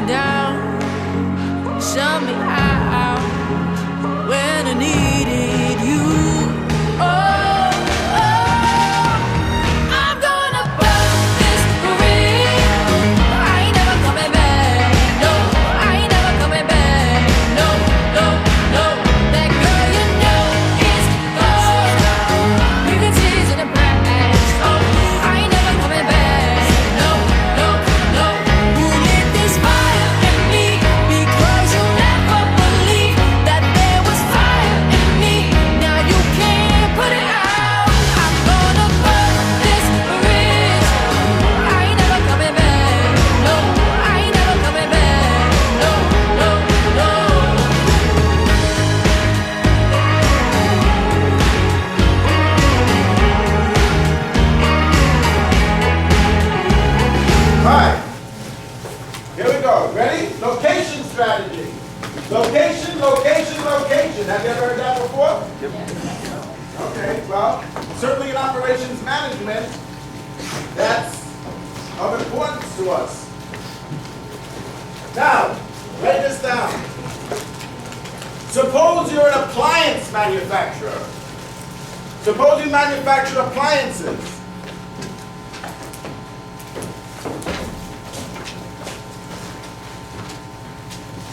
down, shut me out when I needed you. Oh, oh, I'm gonna burn this bridge. I ain't never coming back. No, I ain't never coming back. No, no, no. That girl you know is gone. You can see it's in the past. Oh, I ain't never coming back. No, no, no. You lit this fire in me because you never believed that there was fire in me. Now you can't put it out. I'm gonna burn this bridge. I ain't never coming back. No, I ain't never coming back. No, no, no. All right, here we go. Ready? Location strategy. Location, location, location. Have you ever heard that before? Yep. Okay, well, certainly in operations management, that's of importance to us. Now, write this down. Suppose you're an appliance manufacturer. Suppose you manufacture appliances.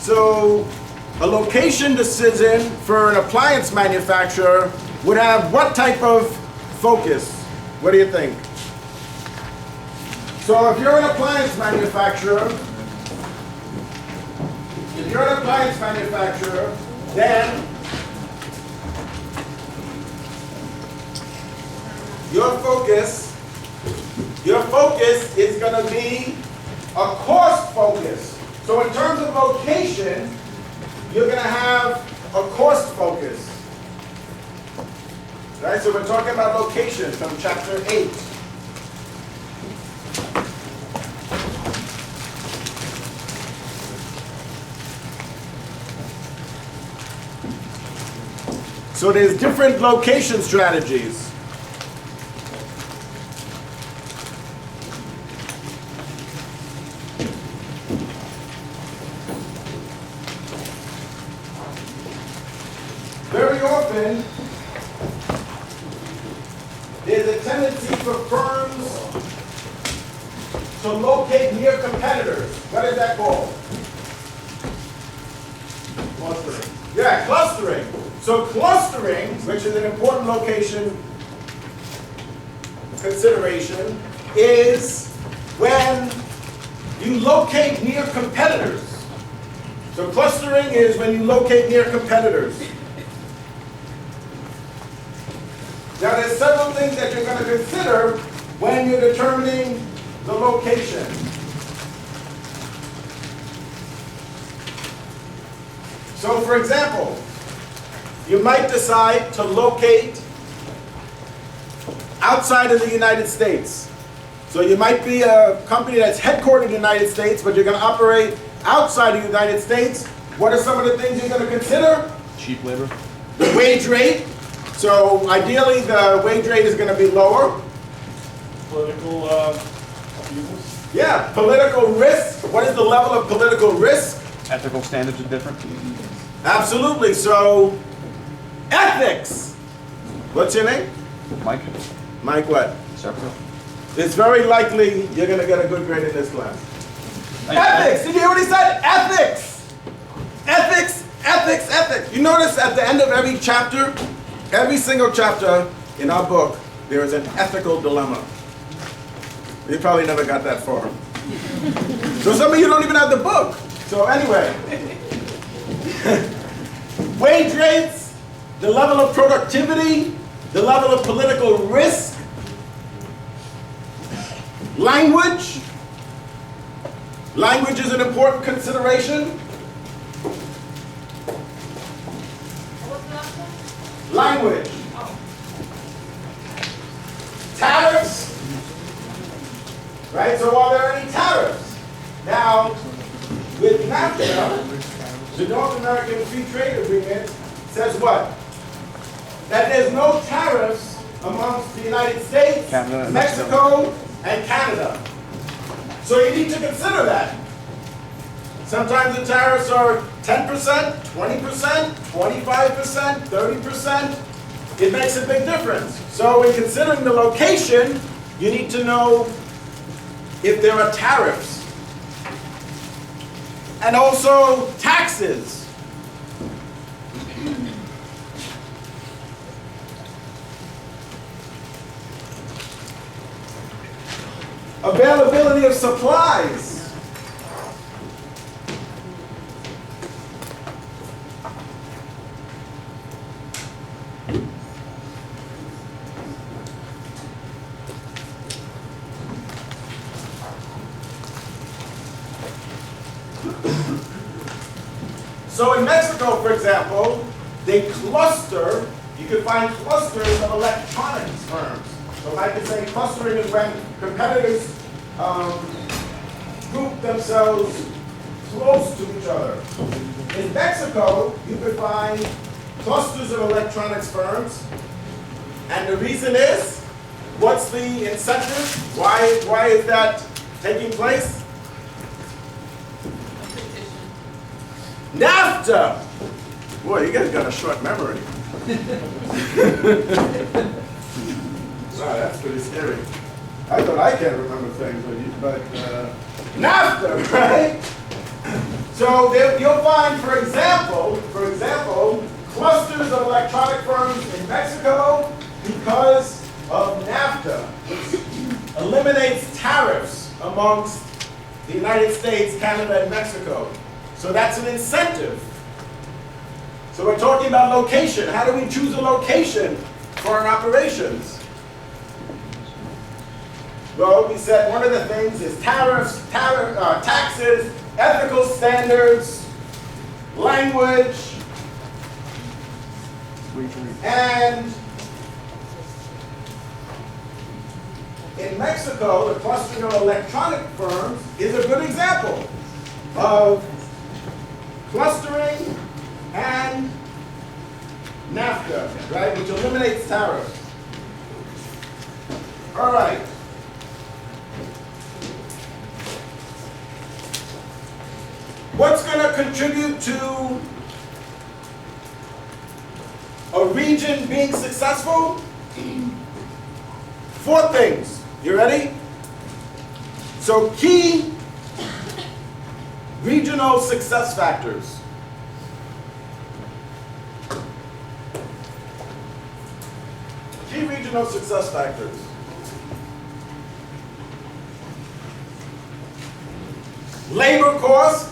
So, a location decision for an appliance manufacturer would have what type of focus? What do you think? So, if you're an appliance manufacturer, then your focus is going to be a cost focus. So in terms of location, you're going to have a cost focus. Right? So we're talking about location from chapter 8. So there's different location strategies. Very often, there's a tendency for firms to locate near competitors. What is that called? Clustering. Yeah, clustering. So clustering, which is an important location consideration, is when you locate near competitors. So clustering is when you locate near competitors. Now there's several things that you're going to consider when you're determining the location. So for example, you might decide to locate outside of the United States. So you might be a company that's headquartered in the United States, but you're going to operate outside of the United States. What are some of the things you're going to consider? Cheap labor. The wage rate. So ideally, the wage rate is going to be lower. Political upheavals. Yeah, political risk. What is the level of political risk? Ethical standards are different. Absolutely. So, ethics. What's your name? Mike? Mike what? Serpico. It's very likely you're going to get a good grade in this class. Thanks, Ethics. Did you hear what he said? Ethics. Ethics. Ethics. Ethics. You notice at the end of every chapter, every single chapter in our book, there is an ethical dilemma. You probably never got that far. So some of you don't even have the book. So anyway, wage rates, the level of productivity, the level of political risk, language. Language is an important consideration. Language. Tariffs. Right? So are there any tariffs? Now, with NAFTA, the North American Free Trade Agreement says what? That there's no tariffs amongst the United States, Canada, and Mexico, and Canada. So you need to consider that. Sometimes the tariffs are 10%, 20%, 25%, 30%. It makes a big difference. So in considering the location, you need to know if there are tariffs. And also taxes. Availability of supplies. So in Mexico, for example, they cluster, you can find clusters of electronics firms. So I could say clustering is when competitors group themselves close to each other. In Mexico, you could find clusters of electronics firms. And the reason is, what's the incentive? Why is that taking place? NAFTA! Boy, you guys got a short memory. Wow, that's pretty scary. I thought I can't remember things, but NAFTA, right? So you'll find, for example, clusters of electronic firms in Mexico because of NAFTA, which eliminates tariffs amongst the United States, Canada, and Mexico. So that's an incentive. So we're talking about location. How do we choose a location for our operations? Well, we said one of the things is tariffs, taxes, ethical standards, language, and in Mexico, the clustering of electronic firms is a good example of clustering and NAFTA, right, which eliminates tariffs. All right. What's going to contribute to a region being successful? 4 things. You ready? So key regional success factors. Key regional success factors. Labor cost.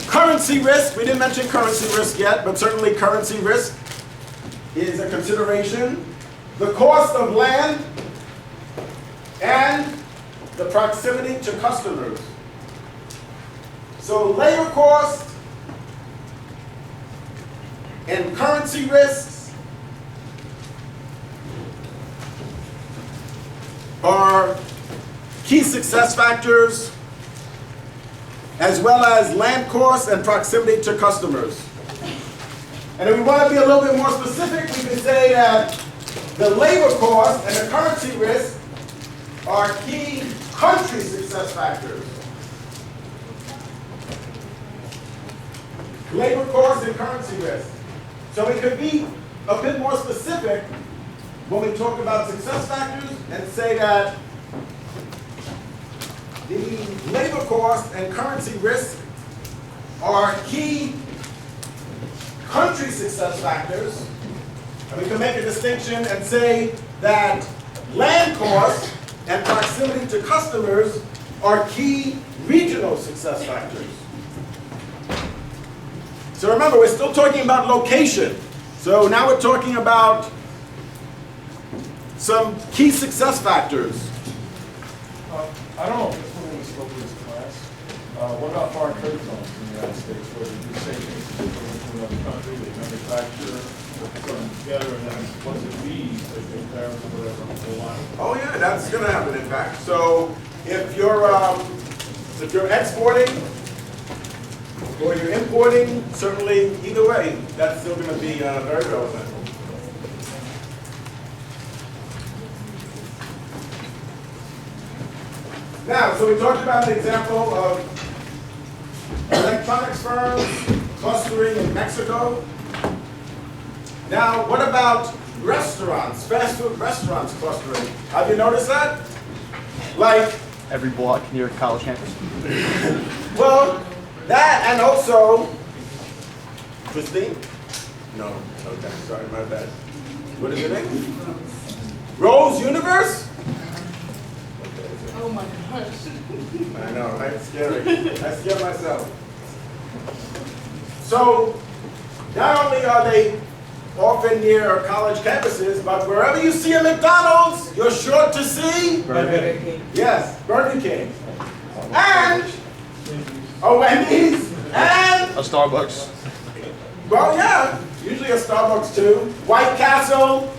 Currency risk. We didn't mention currency risk yet, but certainly currency risk is a consideration. The cost of land and the proximity to customers. So labor cost and currency risks are key success factors, as well as land cost and proximity to customers. And if we want to be a little bit more specific, we can say that the labor cost and the currency risk are key country success factors. Labor cost and currency risk. So we could be a bit more specific when we talk about success factors and say that the labor cost and currency risk are key country success factors. And we can make a distinction and say that land cost and proximity to customers are key regional success factors. So remember, we're still talking about location. So now we're talking about some key success factors. I don't know if this one was spoken in this class. What about foreign trade zones in the United States where they do the same things different from another country? They manufacture, put them together, and then once it leaves, they pay tariffs or whatever on the whole line. Oh yeah, that's going to happen in fact. So if you're exporting or you're importing, certainly either way, that's still going to be very relevant. Now, so we talked about the example of electronics firms clustering in Mexico. Now, what about restaurants, fast food restaurants clustering? Have you noticed that? Like, Every block near college campus. well, that and also, Christine? No, okay, sorry, my bad. What is your name? Rose Universe? Oh my gosh. I know, right? It's scary. I scare myself. So, not only are they often near college campuses, but wherever you see a McDonald's, you're sure to see yes, Burger King. And a Wendy's and A Starbucks. well, yeah, usually a Starbucks too. White Castle,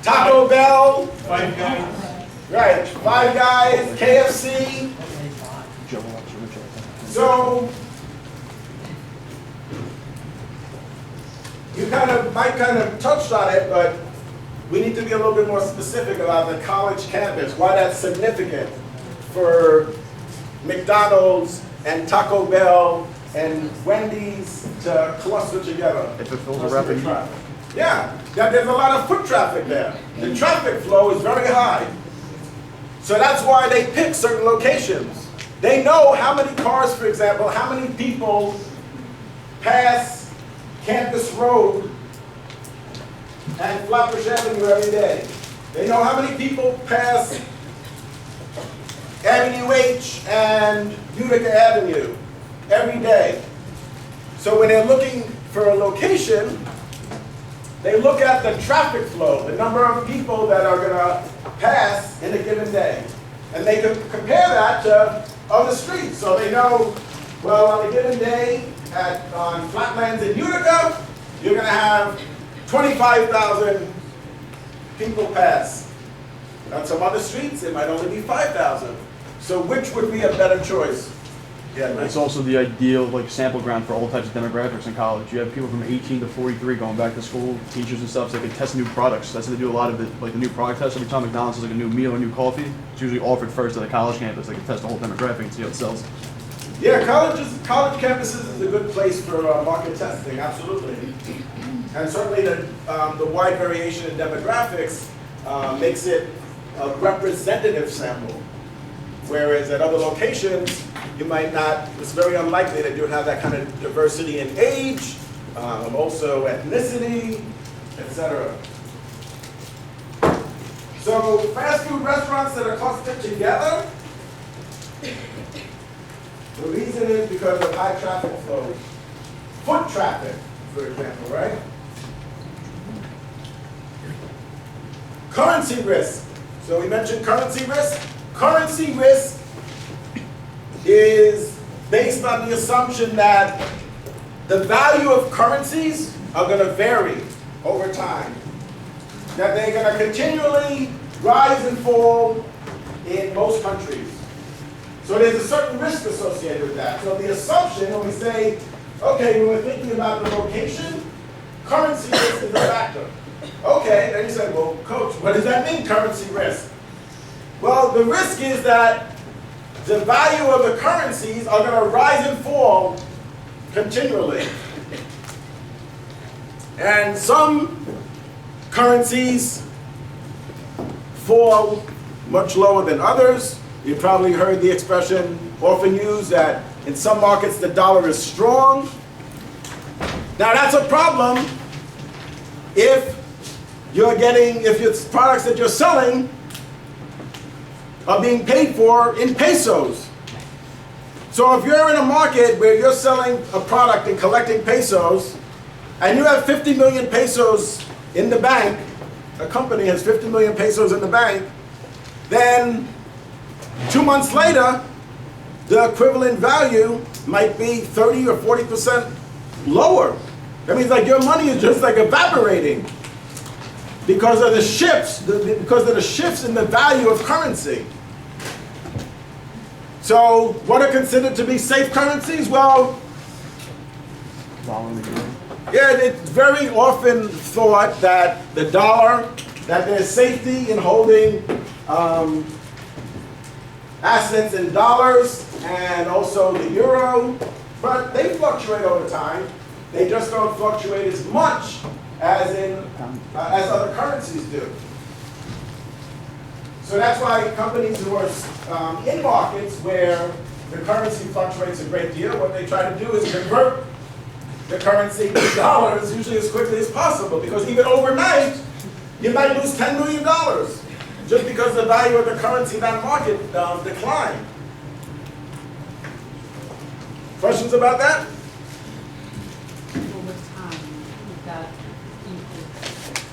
Taco Bell, Five Guys. right? Five Guys, KFC. So you might touched on it, but we need to be a little bit more specific about the college campus. Why that's significant for McDonald's and Taco Bell and Wendy's to cluster together. It fulfills a rapid need. Yeah, there's a lot of foot traffic there. The traffic flow is very high. So that's why they pick certain locations. They know how many cars, for example, how many people pass Campus Road and Flatbush Avenue every day. They know how many people pass Avenue H and Utica Avenue every day. So when they're looking for a location, they look at the traffic flow, the number of people that are going to pass in a given day. And they can compare that to other streets. So they know, well, on a given day on Flatlands in Utica, you're going to have 25,000 people pass. On some other streets, it might only be 5,000. So which would be a better choice? Yeah, It's also the ideal sample ground for all types of demographics in college. You have people from 18 to 43 going back to school, teachers and stuff, so they can test new products. That's how they do a lot of it, the new product tests. Every time McDonald's has a new meal or new coffee, it's usually offered first at the college campus. They can test the whole demographic and see how it sells. Yeah, college campuses is a good place for market testing, absolutely. And certainly the wide variation in demographics makes it a representative sample. Whereas at other locations, you might not, it's very unlikely that you would have that kind of diversity in age, also ethnicity, etc. So fast food restaurants that are clustered together, the reason is because of high traffic flow. Foot traffic, for example, right? Currency risk. So we mentioned currency risk. Currency risk is based on the assumption that the value of currencies are going to vary over time. That they're going to continually rise and fall in most countries. So there's a certain risk associated with that. So the assumption, when we say, okay, when we're thinking about the location, currency risk is a factor. Okay, then you say, well, coach, what does that mean, currency risk? Well, the risk is that the value of the currencies are going to rise and fall continually. And some currencies fall much lower than others. You probably heard the expression often used that in some markets the dollar is strong. Now that's a problem if your products that you're selling are being paid for in pesos. So if you're in a market where you're selling a product and collecting pesos, and you have 50 million pesos in the bank, a company has 50 million pesos in the bank, then 2 months later, the equivalent value might be 30 or 40% lower. That means your money is just evaporating because of the shifts, in the value of currency. So, what are considered to be safe currencies? Well, yeah, it's very often thought that the dollar, that there's safety in holding assets in dollars and also the euro, but they fluctuate over time. They just don't fluctuate as much as as other currencies do. So that's why companies who are in markets where the currency fluctuates a great deal, what they try to do is convert the currency to dollars usually as quickly as possible, because even overnight, you might lose $10 million just because the value of the currency in that market declined. Questions about that? Over time, that increase.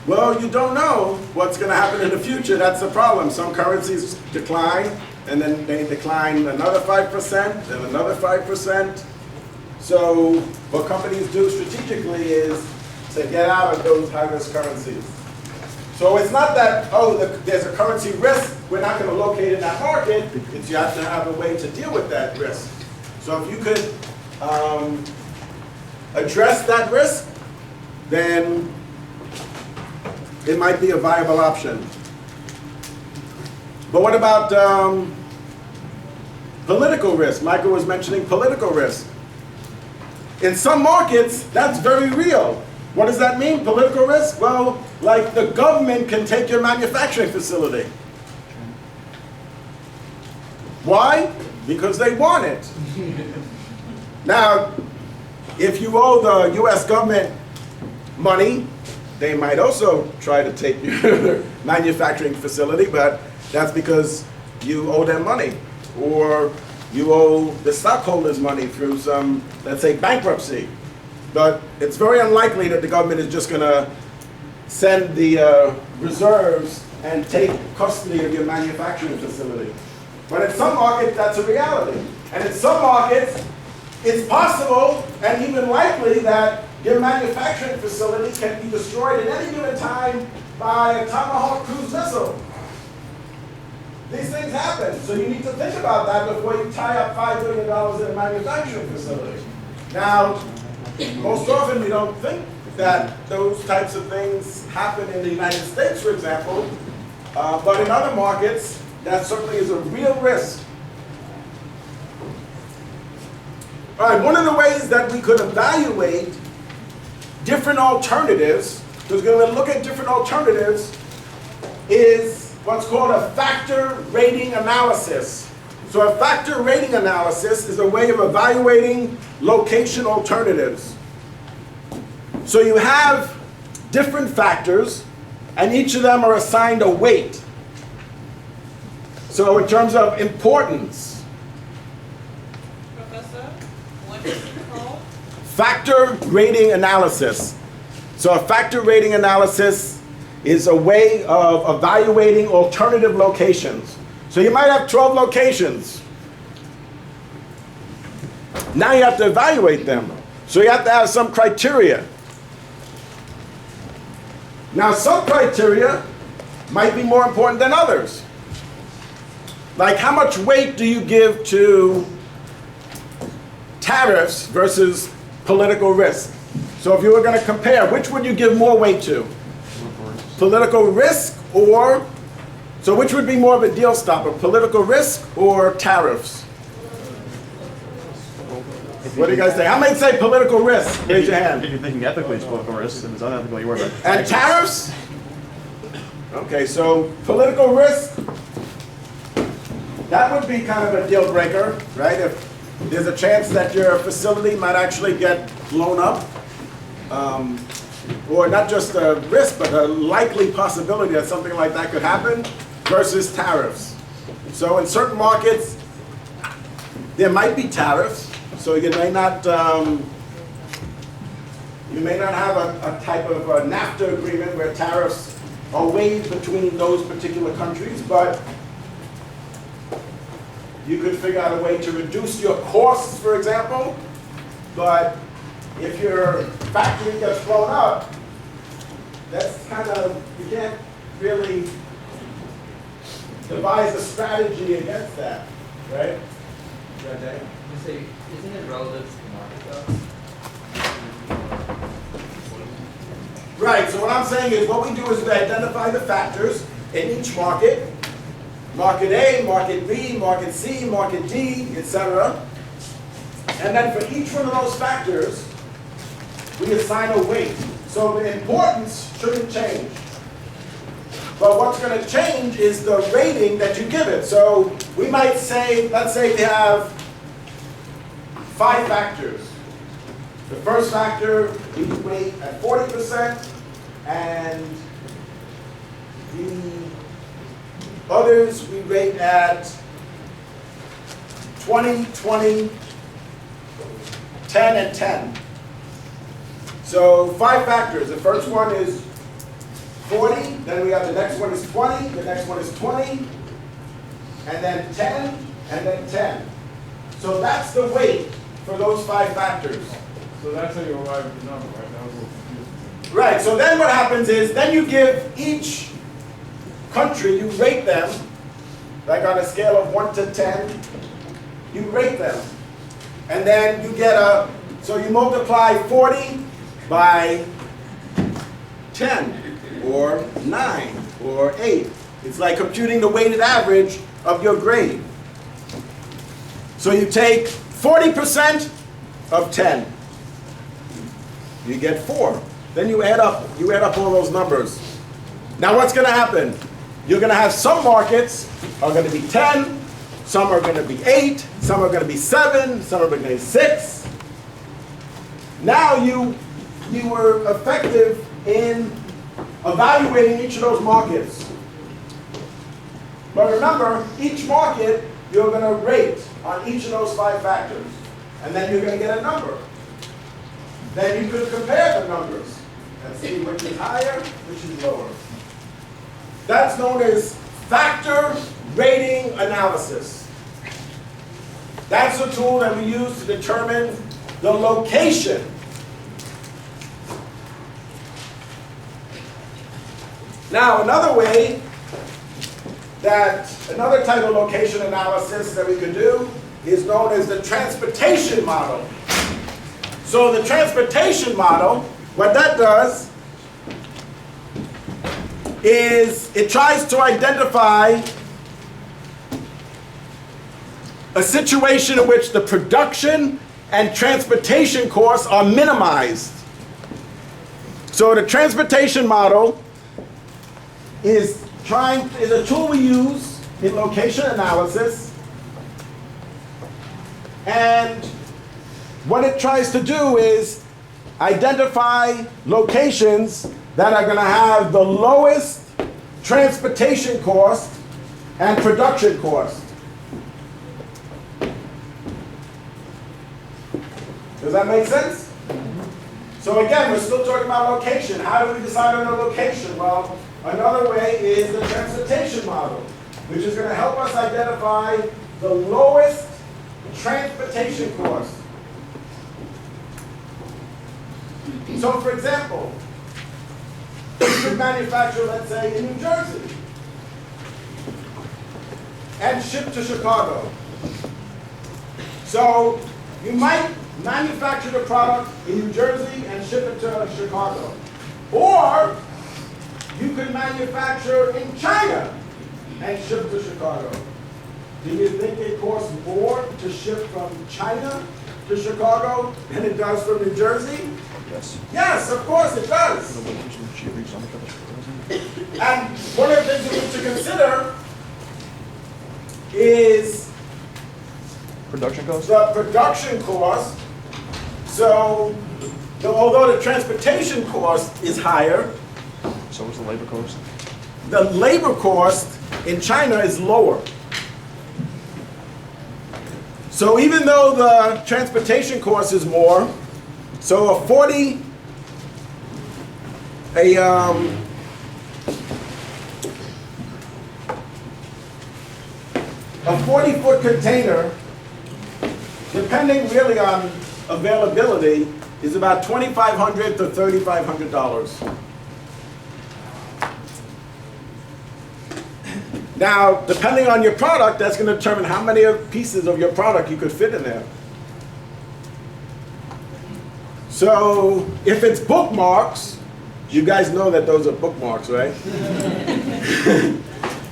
Well, you don't know what's going to happen in the future. That's the problem. Some currencies decline, and then they decline another 5%, and another 5%. So what companies do strategically is to get out of those high-risk currencies. So it's not that, oh, there's a currency risk, we're not going to locate in that market. It's you have to have a way to deal with that risk. So if you could address that risk, then it might be a viable option. But what about political risk? Michael was mentioning political risk. In some markets, that's very real. What does that mean, political risk? Well, like the government can take your manufacturing facility. Why? Because they want it. Now, if you owe the US government money, they might also try to take your manufacturing facility, but that's because you owe them money, or you owe the stockholders money through some, let's say, bankruptcy. But it's very unlikely that the government is just going to send the reserves and take custody of your manufacturing facility. But in some markets, that's a reality. And in some markets, it's possible and even likely that your manufacturing facility can be destroyed at any given time by a Tomahawk cruise missile. These things happen, so you need to think about that before you tie up $5 billion in a manufacturing facility. Now, most often we don't think that those types of things happen in the United States, for example, but in other markets, that certainly is a real risk. All right, one of the ways that we could evaluate different alternatives, because we're going to look at different alternatives, is what's called a factor rating analysis. So a factor rating analysis is a way of evaluating location alternatives. So you have different factors, and each of them are assigned a weight. So in terms of importance, Professor, what is it called? factor rating analysis. So a factor rating analysis is a way of evaluating alternative locations. So you might have 12 locations. Now you have to evaluate them. So you have to have some criteria. Now some criteria might be more important than others. Like how much weight do you give to tariffs versus political risk? So if you were going to compare, which would you give more weight to? Political risk, or, so which would be more of a deal stopper, political risk or tariffs? What do you guys say? How many say political risk? Raise your hand. If you're thinking ethically, it's political risk. If it's unethical, you worry about it. And tariffs? Okay, so political risk, that would be kind of a deal breaker, right? If there's a chance that your facility might actually get blown up, or not just a risk, but a likely possibility that something like that could happen, versus tariffs. So in certain markets, there might be tariffs, so you may not have a type of a NAFTA agreement where tariffs are waived between those particular countries, but you could figure out a way to reduce your costs, for example. But if your factory gets blown up, that's kind of, you can't really devise a strategy against that, right? Yeah, Dave? You say, isn't it relevant to the market though? Right, so what I'm saying is what we do is we identify the factors in each market, market A, market B, market C, market D, etc. And then for each one of those factors, we assign a weight. So the importance shouldn't change. But what's going to change is the rating that you give it. So we might say, let's say we have 5 factors. The first factor we weight at 40%, and the others we rate at 20, 20, 10, and 10. So 5 factors. The first one is 40, then we have the next one is 20, the next one is 20, and then 10, and then 10. So that's the weight for those 5 factors. So that's how you arrive at the number, right? That was a little confusing. Right, so then what happens is, then you give each country, you rate them, like on a scale of 1 to 10, you rate them. And then you get so you multiply 40 by 10, or 9, or 8. It's like computing the weighted average of your grade. So you take 40% of 10. You get 4. Then you add up all those numbers. Now what's going to happen? You're going to have some markets are going to be 10, some are going to be 8, some are going to be 7, some are going to be 6. Now you were effective in evaluating each of those markets. But remember, each market you're going to rate on each of those 5 factors. And then you're going to get a number. Then you could compare the numbers and see which is higher, which is lower. That's known as factor rating analysis. That's a tool that we use to determine the location. Now, another type of location analysis that we could do is known as the transportation model. So the transportation model, what that does is it tries to identify a situation in which the production and transportation costs are minimized. So the transportation model is a tool we use in location analysis, and what it tries to do is identify locations that are going to have the lowest transportation cost and production cost. Does that make sense? So again, we're still talking about location. How do we decide on a location? Well, another way is the transportation model, which is going to help us identify the lowest transportation cost. So for example, you could manufacture, let's say, in New Jersey and ship to Chicago. So you might manufacture the product in New Jersey and ship it to Chicago. Or you could manufacture in China and ship to Chicago. Do you think it costs more to ship from China to Chicago than it does from New Jersey? Yes. Yes, of course it does. And one of the things we need to consider is Production costs? the production cost. So, although the transportation cost is higher, So is the labor cost? the labor cost in China is lower. So even though the transportation cost is more, so a 40-foot container, depending really on availability, is about $2,500 to $3,500. Now, depending on your product, that's going to determine how many pieces of your product you could fit in there. So, if it's bookmarks, you guys know that those are bookmarks, right?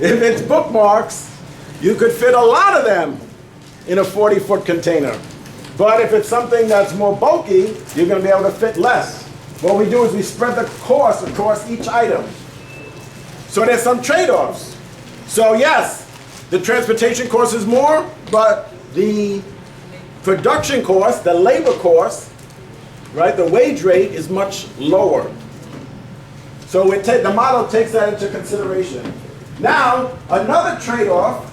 If it's bookmarks, you could fit a lot of them in a 40-foot container. But if it's something that's more bulky, you're going to be able to fit less. What we do is we spread the cost across each item. So there's some trade-offs. So yes, the transportation cost is more, but the production cost, the labor cost, right, the wage rate is much lower. So the model takes that into consideration. Now, another trade-off,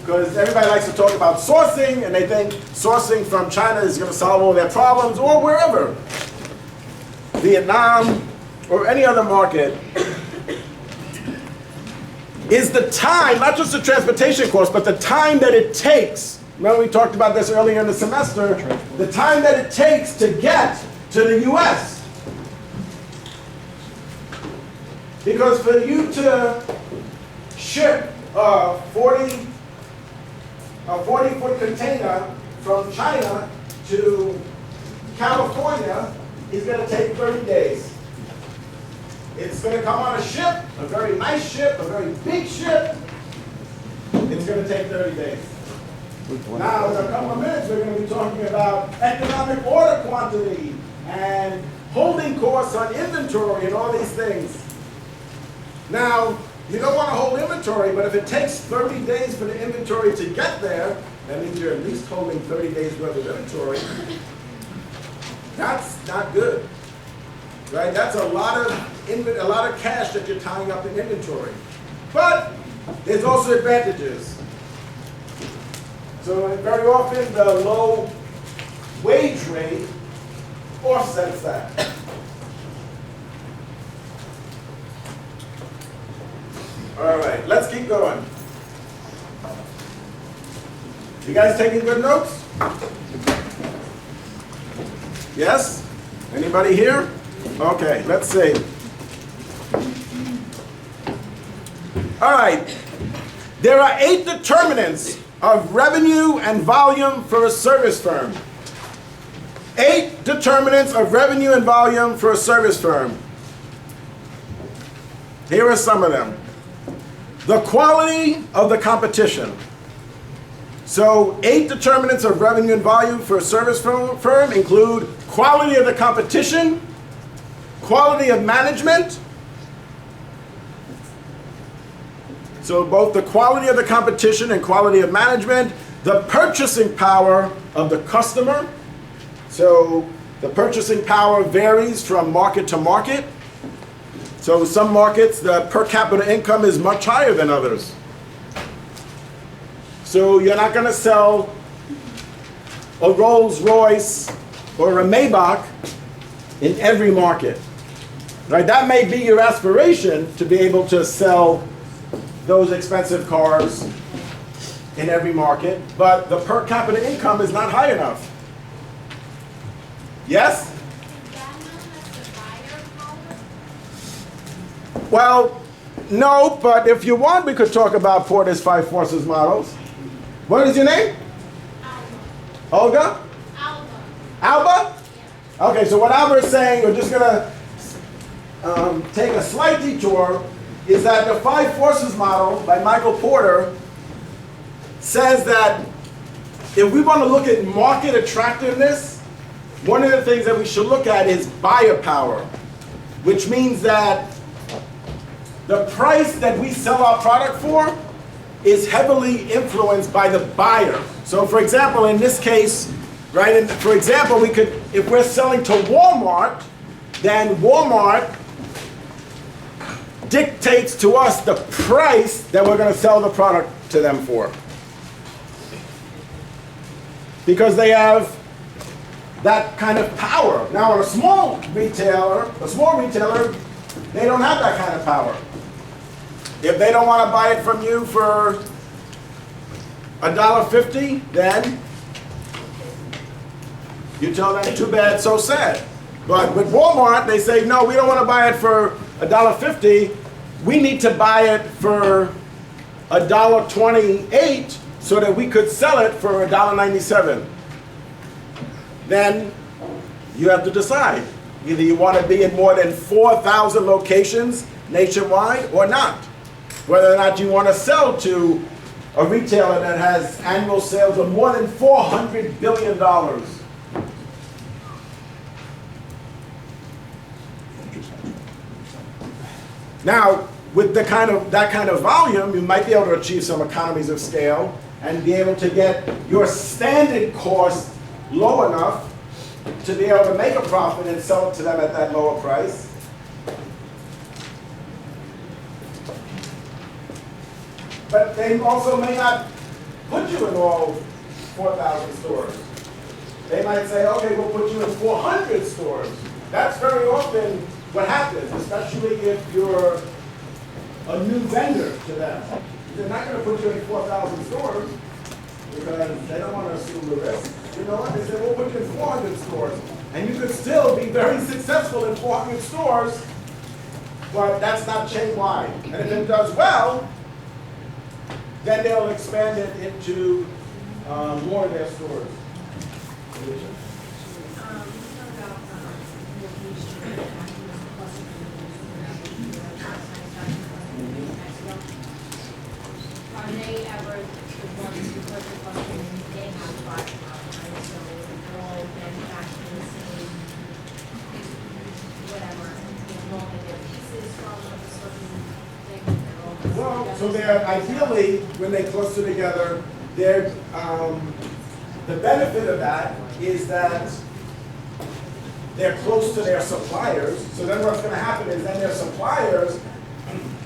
because everybody likes to talk about sourcing, and they think sourcing from China is going to solve all their problems, or wherever. Vietnam, or any other market, is the time, not just the transportation cost, but the time that it takes. Remember we talked about this earlier in the semester, the time that it takes to get to the US. Because for you to ship a 40-foot container from China to California is going to take 30 days. It's going to come on a ship, a very nice ship, a very big ship. It's going to take 30 days. Now, in a couple of minutes, we're going to be talking about economic order quantity and holding costs on inventory and all these things. Now, you don't want to hold inventory, but if it takes 30 days for the inventory to get there, that means you're at least holding 30 days worth of inventory. That's not good, right? That's a lot of cash that you're tying up in inventory. But there's also advantages. So very often the low wage rate offsets that. All right, let's keep going. You guys taking good notes? Yes? Anybody here? Okay, let's see. All right. There are 8 determinants of revenue and volume for a service firm. 8 determinants of revenue and volume for a service firm. Here are some of them. The quality of the competition. So 8 determinants of revenue and volume for a service firm include quality of the competition, quality of management. So both the quality of the competition and quality of management, the purchasing power of the customer. So the purchasing power varies from market to market. So some markets, the per capita income is much higher than others. So you're not going to sell a Rolls Royce or a Maybach in every market. Right? That may be your aspiration, to be able to sell those expensive cars in every market, but the per capita income is not high enough. Yes? Well, no, but if you want, we could talk about Porter's 5 forces models. What is your name? Alba. Olga? Alba. Alba? Okay, so what Alba is saying, we're just going to take a slight detour, is that the 5 forces model by Michael Porter says that if we want to look at market attractiveness, one of the things that we should look at is buyer power, which means that the price that we sell our product for is heavily influenced by the buyer. So for example, in this case, right, for example, we could, if we're selling to Walmart, then Walmart dictates to us the price that we're going to sell the product to them for. Because they have that kind of power. Now, a small retailer, they don't have that kind of power. If they don't want to buy it from you for $1.50, then you tell them, too bad, so sad. But with Walmart, they say, no, we don't want to buy it for $1.50. We need to buy it for $1.28 so that we could sell it for $1.97. Then you have to decide. Either you want to be in more than 4,000 locations nationwide or not. Whether or not you want to sell to a retailer that has annual sales of more than $400 billion. Now, with that kind of volume, you might be able to achieve some economies of scale and be able to get your standard cost low enough to be able to make a profit and sell it to them at that lower price. But they also may not put you in all 4,000 stores. They might say, okay, we'll put you in 400 stores. That's very often what happens, especially if you're a new vendor to them. They're not going to put you in 4,000 stores because they don't want to assume the risk. You know what? They say, we'll put you in 400 stores. And you could still be very successful in 400 stores, but that's not chain-wide. And if it does well, then they'll expand it into more of their stores. Are they ever the ones who put the cluster in, they have five products, right? So they're all manufacturing the same, whatever, they're all get their pieces from a certain thing, they're all. Well, so they're ideally, when they cluster together, they're, the benefit of that is that they're close to their suppliers. So then what's going to happen is then their suppliers,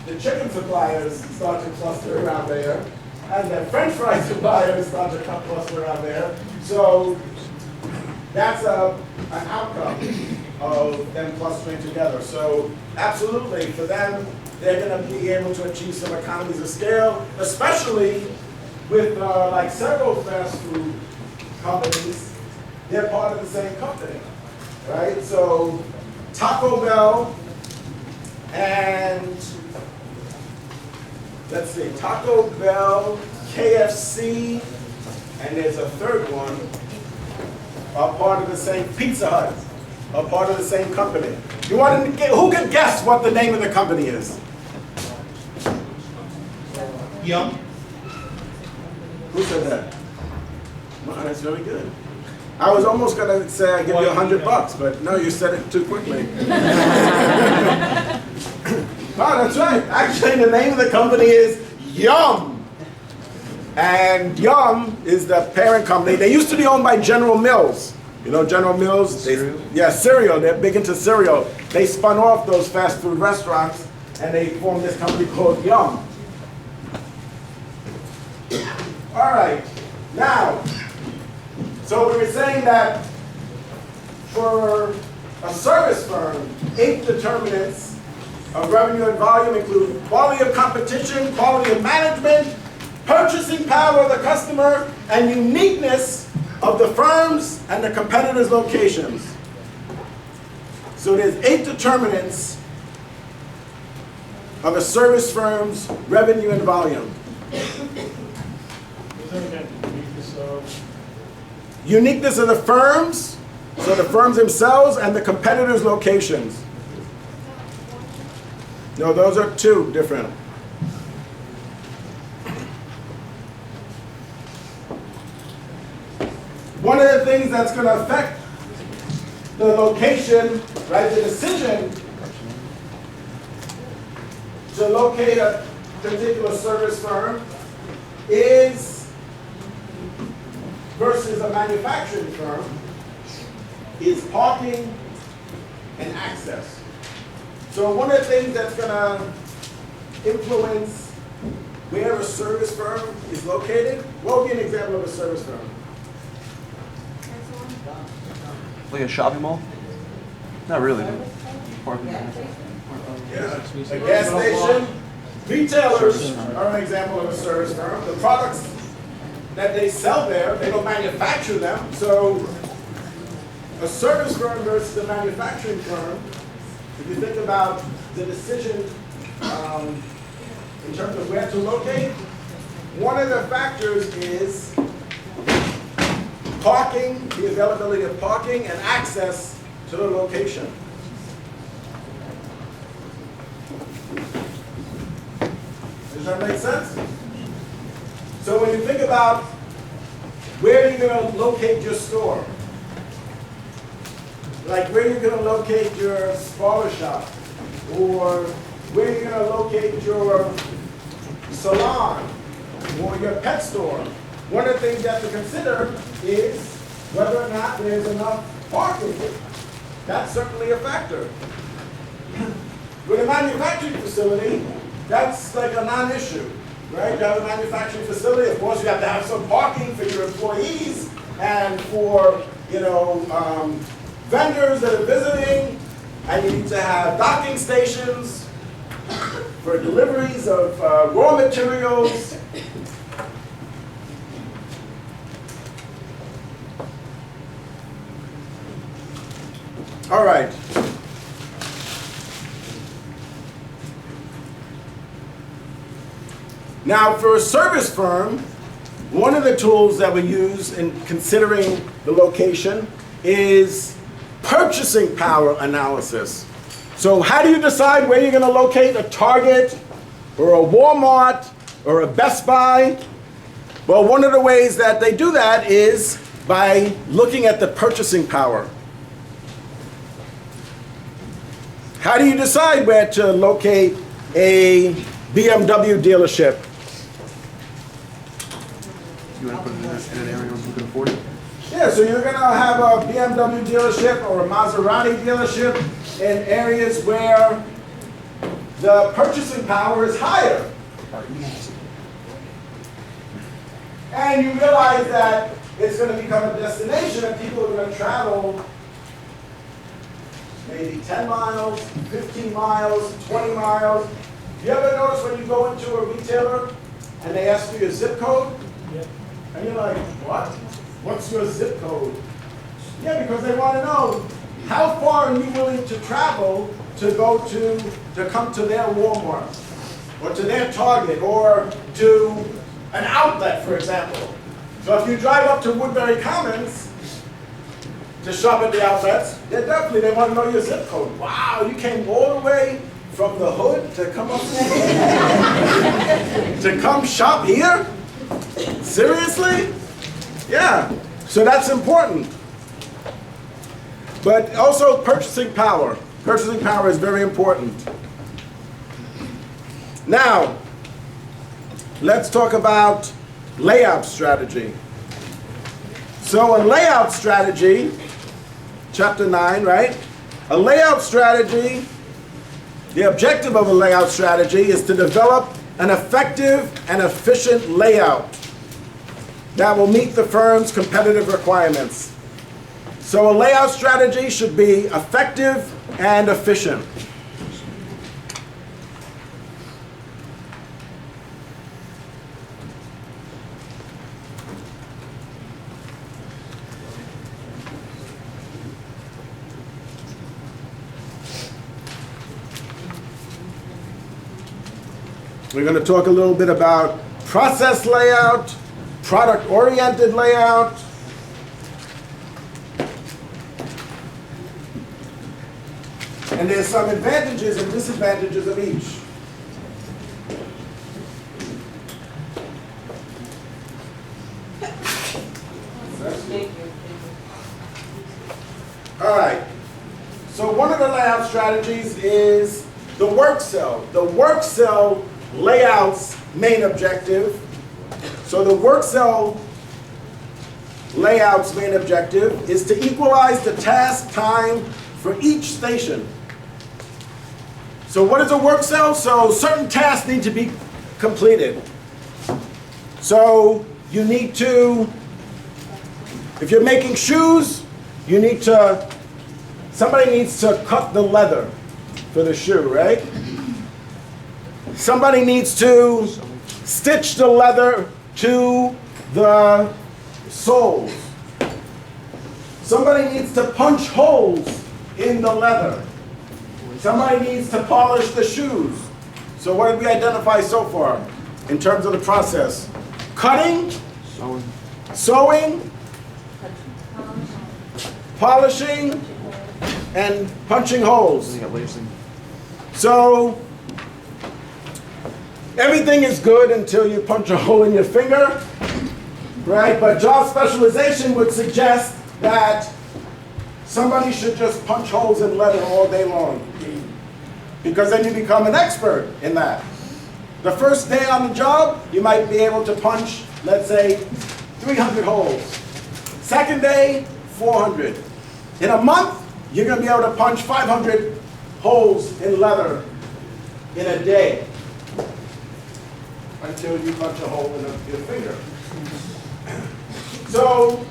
the chicken suppliers start to cluster around there, and the French fry suppliers start to cluster around there. So that's an outcome of them clustering together. So absolutely, for them, they're going to be able to achieve some economies of scale, especially with like several fast food companies. They're part of the same company, right? So Taco Bell and let's see, Taco Bell, KFC, and there's a third one, are part of the same, Pizza Hut, are part of the same company. You want to get, who could guess what the name of the company is? Yum. Who said that? Wow, that's very good. I was almost going to say I'd give you $100, but no, you said it too quickly. Oh, that's right. Actually, the name of the company is Yum. And Yum is the parent company. They used to be owned by General Mills. You know General Mills? Yeah, cereal. They're big into cereal. They spun off those fast food restaurants and they formed this company called Yum. All right. Now, so we were saying that for a service firm, 8 determinants of revenue and volume include quality of competition, quality of management, purchasing power of the customer, and uniqueness of the firms and the competitors' locations. So there's 8 determinants of a service firm's revenue and volume. Uniqueness of the firms, so the firms themselves, and the competitors' locations. No, those are 2 different. One of the things that's going to affect the location, right, the decision to locate a particular service firm is, versus a manufacturing firm, is parking and access. So one of the things that's going to influence where a service firm is located, what would be an example of a service firm? Like a shopping mall? Not really. Parking. Yeah. A gas station. Retailers are an example of a service firm. The products that they sell there, they don't manufacture them. So a service firm versus a manufacturing firm, if you think about the decision in terms of where to locate, one of the factors is parking, the availability of parking, and access to the location. Does that make sense? about where you're going to locate your store. Like where you're going to locate your barber shop, or where you're going to locate your salon or your pet store. One of the things you have to consider is whether or not there's enough parking. That's certainly a factor. With a manufacturing facility, that's like a non-issue, right? You have a manufacturing facility, of course you have to have some parking for your employees and for, vendors that are visiting, and you need to have docking stations for deliveries of raw materials. All right. Now, for a service firm, one of the tools that we use in considering the location is purchasing power analysis. So how do you decide where you're going to locate a Target or a Walmart or a Best Buy? Well, one of the ways that they do that is by looking at the purchasing power. How do you decide where to locate a BMW dealership? You want to put it in an area where you can afford it? Yeah, so you're going to have a BMW dealership or a Maserati dealership in areas where the purchasing power is higher. And you realize that it's going to become a destination and people are going to travel maybe 10 miles, 15 miles, 20 miles. You ever notice when you go into a retailer and they ask you your zip code? Yeah. And you're like, what? What's your zip code? Yeah, because they want to know how far are you willing to travel to go to come to their Walmart or to their Target or to an outlet, for example. So if you drive up to Woodbury Commons to shop at the outlets, they want to know your zip code. Wow, you came all the way from the hood to come up to come shop here? Seriously? Yeah, so that's important. But also purchasing power. Purchasing power is very important. Now, let's talk about layout strategy. So a layout strategy, chapter 9, right? A layout strategy, the objective of a layout strategy is to develop an effective and efficient layout that will meet the firm's competitive requirements. So a layout strategy should be effective and efficient. We're going to talk a little bit about process layout, product-oriented layout, and there's some advantages and disadvantages of each. All right, so one of the layout strategies is the work cell. The work cell layout's main objective. So the work cell layout's main objective is to equalize the task time for each station. So what is a work cell? So certain tasks need to be completed. So you need to, if you're making shoes, you need to, somebody needs to cut the leather for the shoe, right? Somebody needs to stitch the leather to the soles. Somebody needs to punch holes in the leather. Somebody needs to polish the shoes. So what did we identify so far in terms of the process? Cutting, sewing, polishing, and punching holes. So everything is good until you punch a hole in your finger, right? But job specialization would suggest that somebody should just punch holes in leather all day long, because then you become an expert in that. The first day on the job, you might be able to punch, let's say, 300 holes. Second day, 400. In a month, you're going to be able to punch 500 holes in leather in a day, until you punch a hole in your finger. So,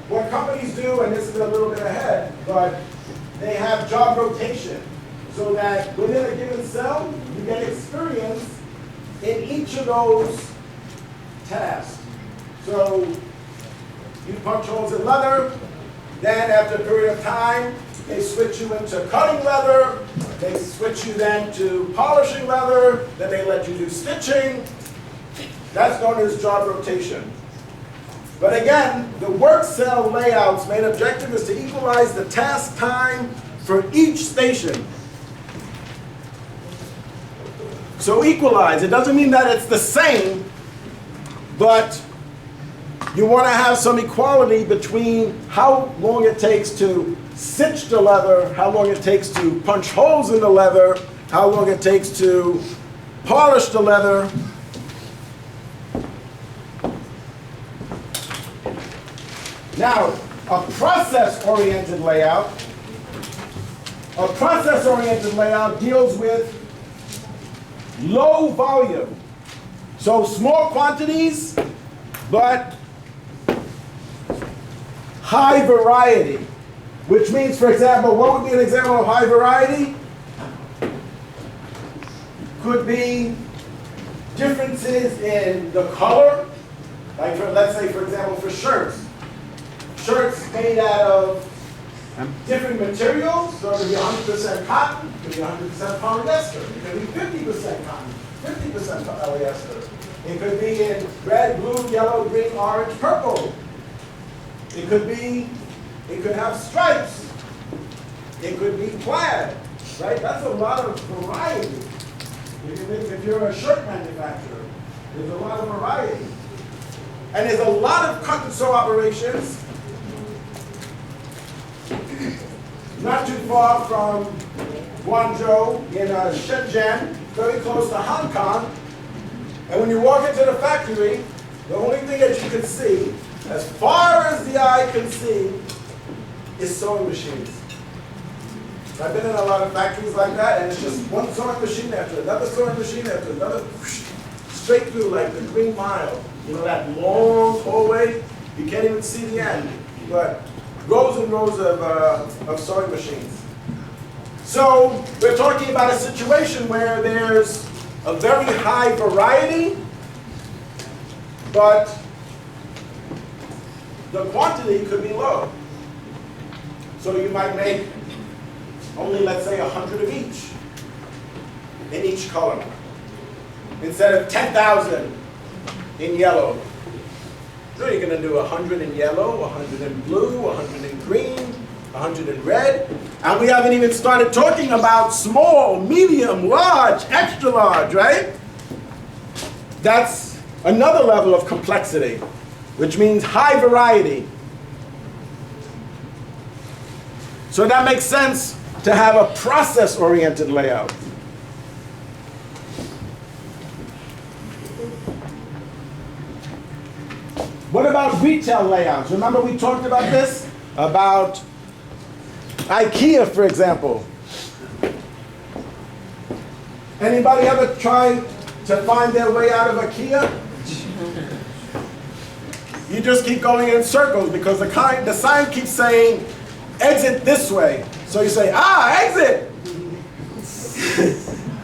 what companies do, and this is a little bit ahead, but they have job rotation, so that within a given cell, you get experience in each of those tasks. So, you punch holes in leather, then after a period of time, they switch you into cutting leather, they switch you then to polishing leather, then they let you do stitching. That's known as job rotation. But again, the work cell layout's main objective is to equalize the task time for each station. So equalize, it doesn't mean that it's the same, but you want to have some equality between how long it takes to stitch the leather, how long it takes to punch holes in the leather, how long it takes to polish the leather. Now, a process-oriented layout deals with low volume. So small quantities, but high variety. Which means, for example, what would be an example of high variety? Could be differences in the color. Like, let's say, for example, for shirts. Shirts made out of different materials. So it could be 100% cotton, it could be 100% polyester, it could be 50% cotton, 50% polyester. It could be in red, blue, yellow, green, orange, purple. It could have stripes. It could be plaid, right? That's a lot of variety. If you're a shirt manufacturer, there's a lot of variety. And there's a lot of cut and sew operations not too far from Guangzhou in Shenzhen, very close to Hong Kong. And when you walk into the factory, the only thing that you can see, as far as the eye can see, is sewing machines. I've been in a lot of factories like that, and it's just one sewing machine after another sewing machine after another, straight through like the Green Mile. You know, that long hallway, you can't even see the end, but rows and rows of sewing machines. So we're talking about a situation where there's a very high variety, but the quantity could be low. So you might make only, let's say, 100 of each in each color, instead of 10,000 in yellow. So you're going to do 100 in yellow, 100 in blue, 100 in green, 100 in red. And we haven't even started talking about small, medium, large, extra large, right? That's another level of complexity, which means high variety. So that makes sense to have a process-oriented layout. What about retail layouts? Remember we talked about this? About IKEA, for example. Anybody ever try to find their way out of IKEA? You just keep going in circles because the sign keeps saying, exit this way. So you say, exit!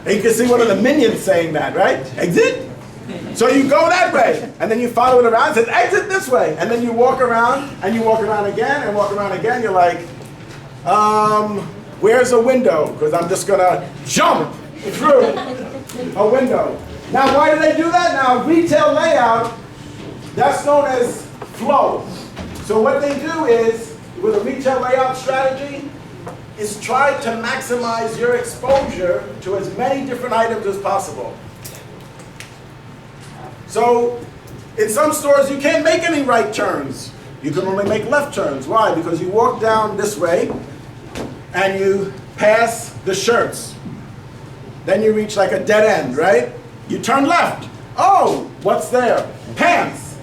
And you can see one of the minions saying that, right? Exit? So you go that way, and then you follow it around, it says, exit this way. And then you walk around, and you walk around again, and walk around again. You're like, where's a window? Because I'm just going to jump through a window. Now, why do they do that? Now, retail layout, that's known as flow. So what they do is, with a retail layout strategy, is try to maximize your exposure to as many different items as possible. So In some stores, you can't make any right turns. You can only make left turns. Why? Because you walk down this way, and you pass the shirts. Then you reach like a dead end, right? You turn left. Oh, what's there? Pants.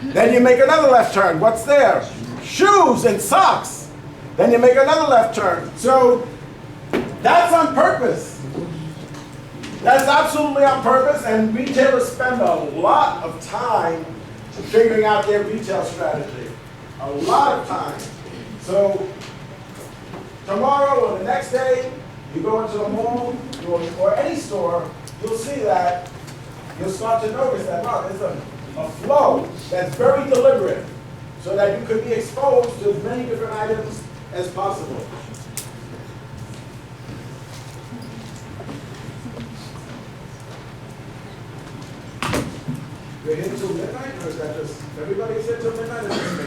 Then you make another left turn. What's there? Shoes and socks. Then you make another left turn. So that's on purpose. That's absolutely on purpose, and retailers spend a lot of time figuring out their retail strategy. A lot of time. So tomorrow or the next day, you go into the mall or any store, you'll see that, you'll start to notice that, wow, there's a flow that's very deliberate so that you could be exposed to as many different items as possible. We're here till midnight, or is that just, everybody's here till midnight, or just me?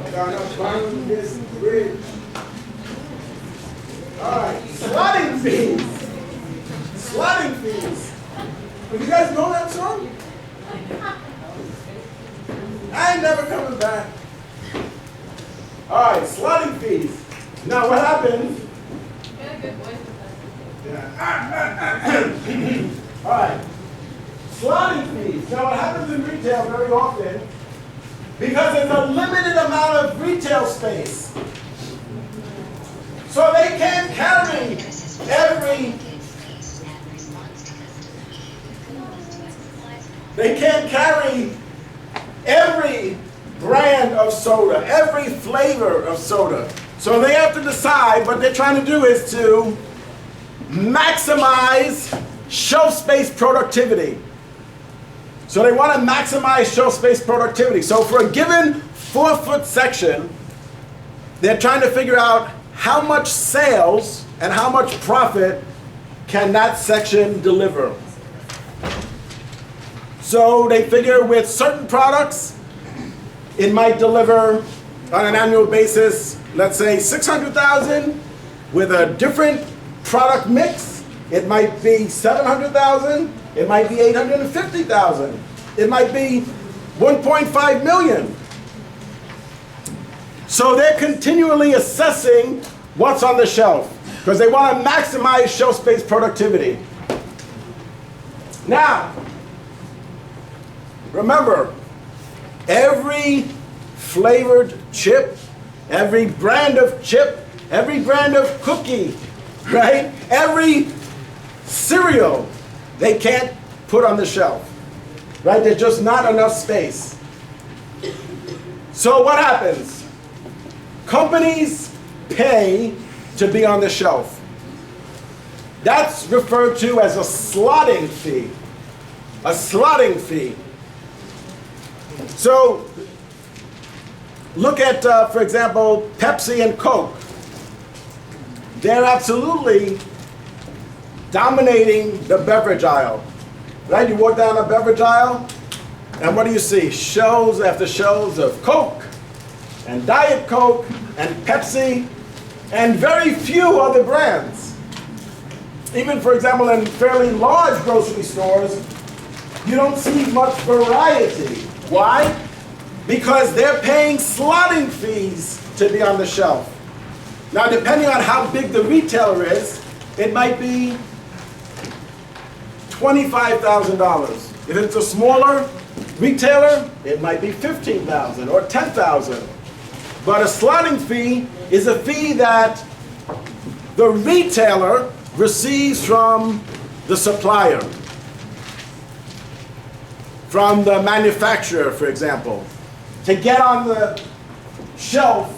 I'm gonna climb this bridge. All right, slotting fees. Slotting fees. Well, you guys know that song? I ain't never coming back. All right, slotting fees. Now what happens? You got a good voice with Yeah. All right, slotting fees. Now what happens in retail very often, because there's a limited amount of retail space, so they can't carry every brand of soda, every flavor of soda. So they have to decide, what they're trying to do is to maximize shelf space productivity. So they want to maximize shelf space productivity. So for a given 4-foot section, they're trying to figure out how much sales and how much profit can that section deliver. So they figure with certain products, it might deliver on an annual basis, let's say 600,000. With a different product mix, it might be 700,000. It might be 850,000. It might be 1.5 million. So they're continually assessing what's on the shelf because they want to maximize shelf space productivity. Now, remember, every flavored chip, every brand of chip, every brand of cookie, right? Every cereal, they can't put on the shelf, right? There's just not enough space. So what happens? Companies pay to be on the shelf. That's referred to as a slotting fee. A slotting fee. So look at, for example, Pepsi and Coke. They're absolutely dominating the beverage aisle. Right? You walk down a beverage aisle, and what do you see? Shelves after shelves of Coke, and Diet Coke, and Pepsi, and very few other brands. Even, for example, in fairly large grocery stores, you don't see much variety. Why? Because they're paying slotting fees to be on the shelf. Now, depending on how big the retailer is, it might be $25,000. If it's a smaller retailer, it might be $15,000 or $10,000. But a slotting fee is a fee that the retailer receives from the supplier, from the manufacturer, for example, to get on the shelf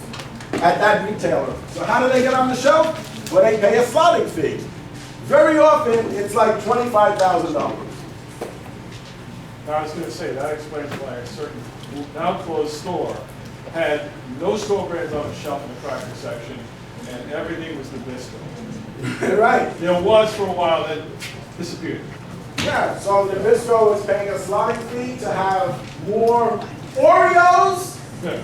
at that retailer. So how do they get on the shelf? Well, they pay a slotting fee. Very often, it's like $25,000. Now, I was going to say, that explains why a certain now closed store had no store brands on the shelf in the cracker section, and everything was Nabisco. Right. There was for a while, then disappeared. Yeah, so Nabisco is paying a slotting fee to have more Oreos, Yeah.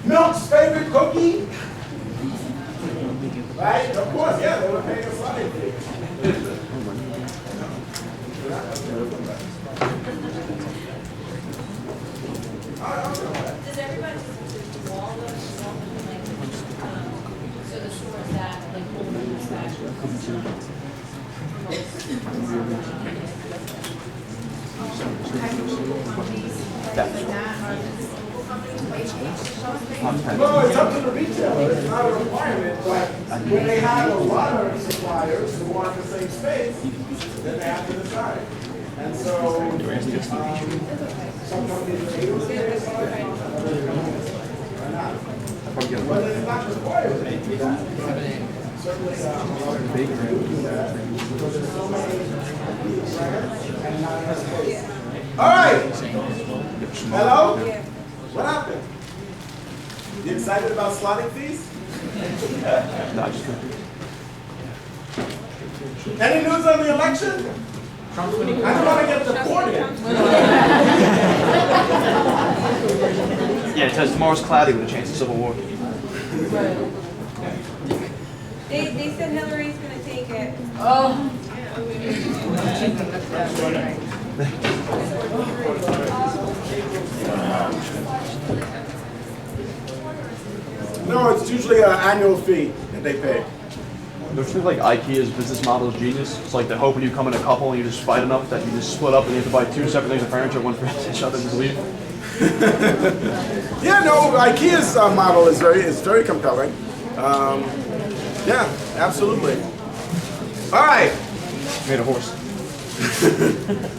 Milk's favorite cookie. Right? Of course, yeah, they were paying a slotting fee. No, it's up to the retailer, it's not a requirement, but when they have a lot of suppliers who want the same space, then they have to decide. And so, some companies are able to pay, some companies are not. But it's not required to do that. Certainly, a lot of companies do that, because there's so many brands and not enough space. All right. Hello? What happened? You excited about slotting fees? Any news on the election? I don't want to get deported. Yeah, it says tomorrow's cloudy with a chance of civil war. They said Hillary's gonna take it. No, it's usually an annual fee that they pay. Don't you think like IKEA's business model is genius? It's like they're hoping you come in a couple and you just fight enough that you just split up and you have to buy two separate things of furniture, one for each other, and just leave. Yeah, no, IKEA's model is very compelling. Yeah, absolutely. All right, Made a horse.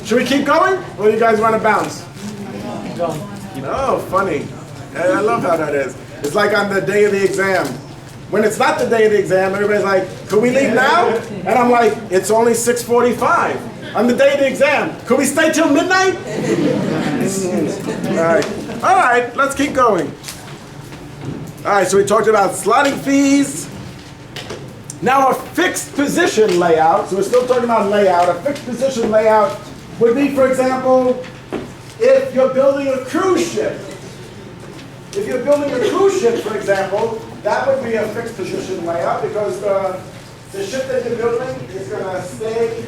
should we keep going, or do you guys want to bounce? Oh, funny. I love how that is. It's like on the day of the exam. When it's not the day of the exam, everybody's like, "Could we leave now?" And I'm like, "It's only 6:45." On the day of the exam, could we stay till midnight? All right, let's keep going. All right, so we talked about slotting fees. Now a fixed position layout, so we're still talking about layout. A fixed position layout would be, for example, if you're building a cruise ship. If you're building a cruise ship, for example, that would be a fixed position layout because the ship that you're building is going to stay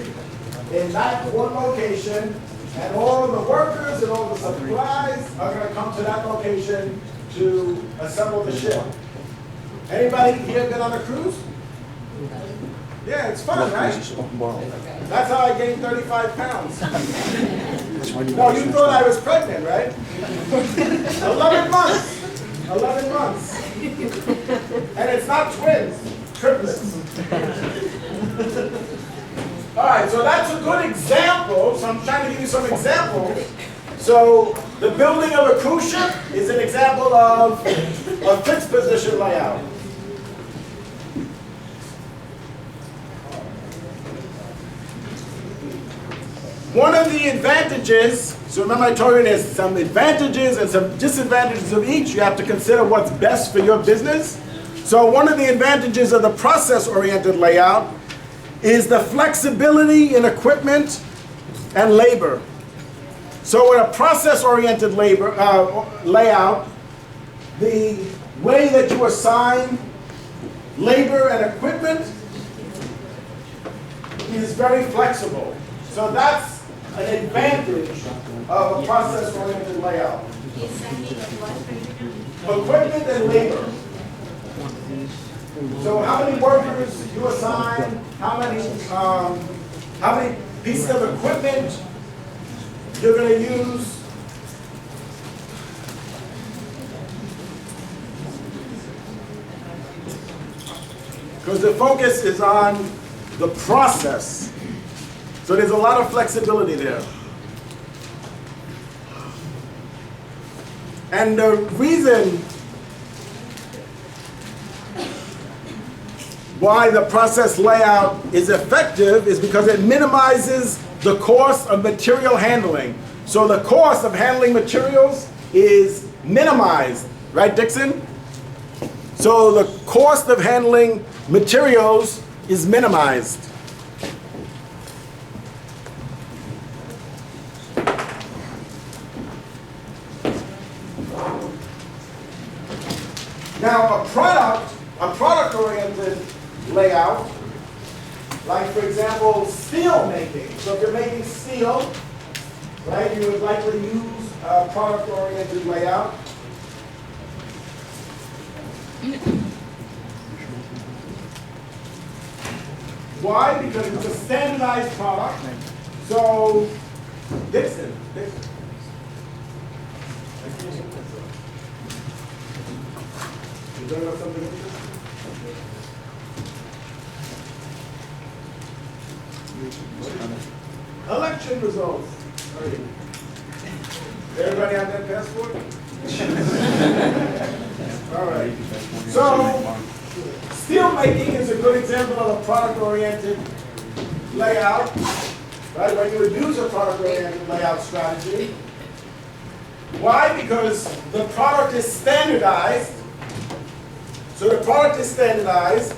in that one location, and all the workers and all the supplies are going to come to that location to assemble the ship. Anybody here been on a cruise? Yeah, it's fun, right? That's how I gained 35 pounds. No, you thought I was pregnant, right? 11 months. 11 months. And it's not twins, triplets. All right, so that's a good example. So I'm trying to give you some examples. So the building of a cruise ship is an example of a fixed position layout. One of the advantages, so remember I told you there's some advantages and some disadvantages of each. You have to consider what's best for your business. So one of the advantages of the process-oriented layout is the flexibility in equipment and labor. So in a process-oriented layout, the way that you assign labor and equipment is very flexible. So that's an advantage of a process-oriented layout. Equipment and labor. So how many workers you assign, how many pieces of equipment you're going to use. Because the focus is on the process. So there's a lot of flexibility there. And the reason why the process layout is effective is because it minimizes the cost of material handling. So the cost of handling materials is minimized, right, Dixon? So the cost of handling materials is minimized. Now a product-oriented layout, like for example, steel making. So if you're making steel, right, you would likely use a product-oriented layout. Why? Because it's a standardized product. So, Dixon. You talking about something interesting? Election results. Everybody have that passport? All right. So, steel making is a good example of a product-oriented layout. Right? When you would use a product-oriented layout strategy. Why? Because the product is standardized. So the product is standardized,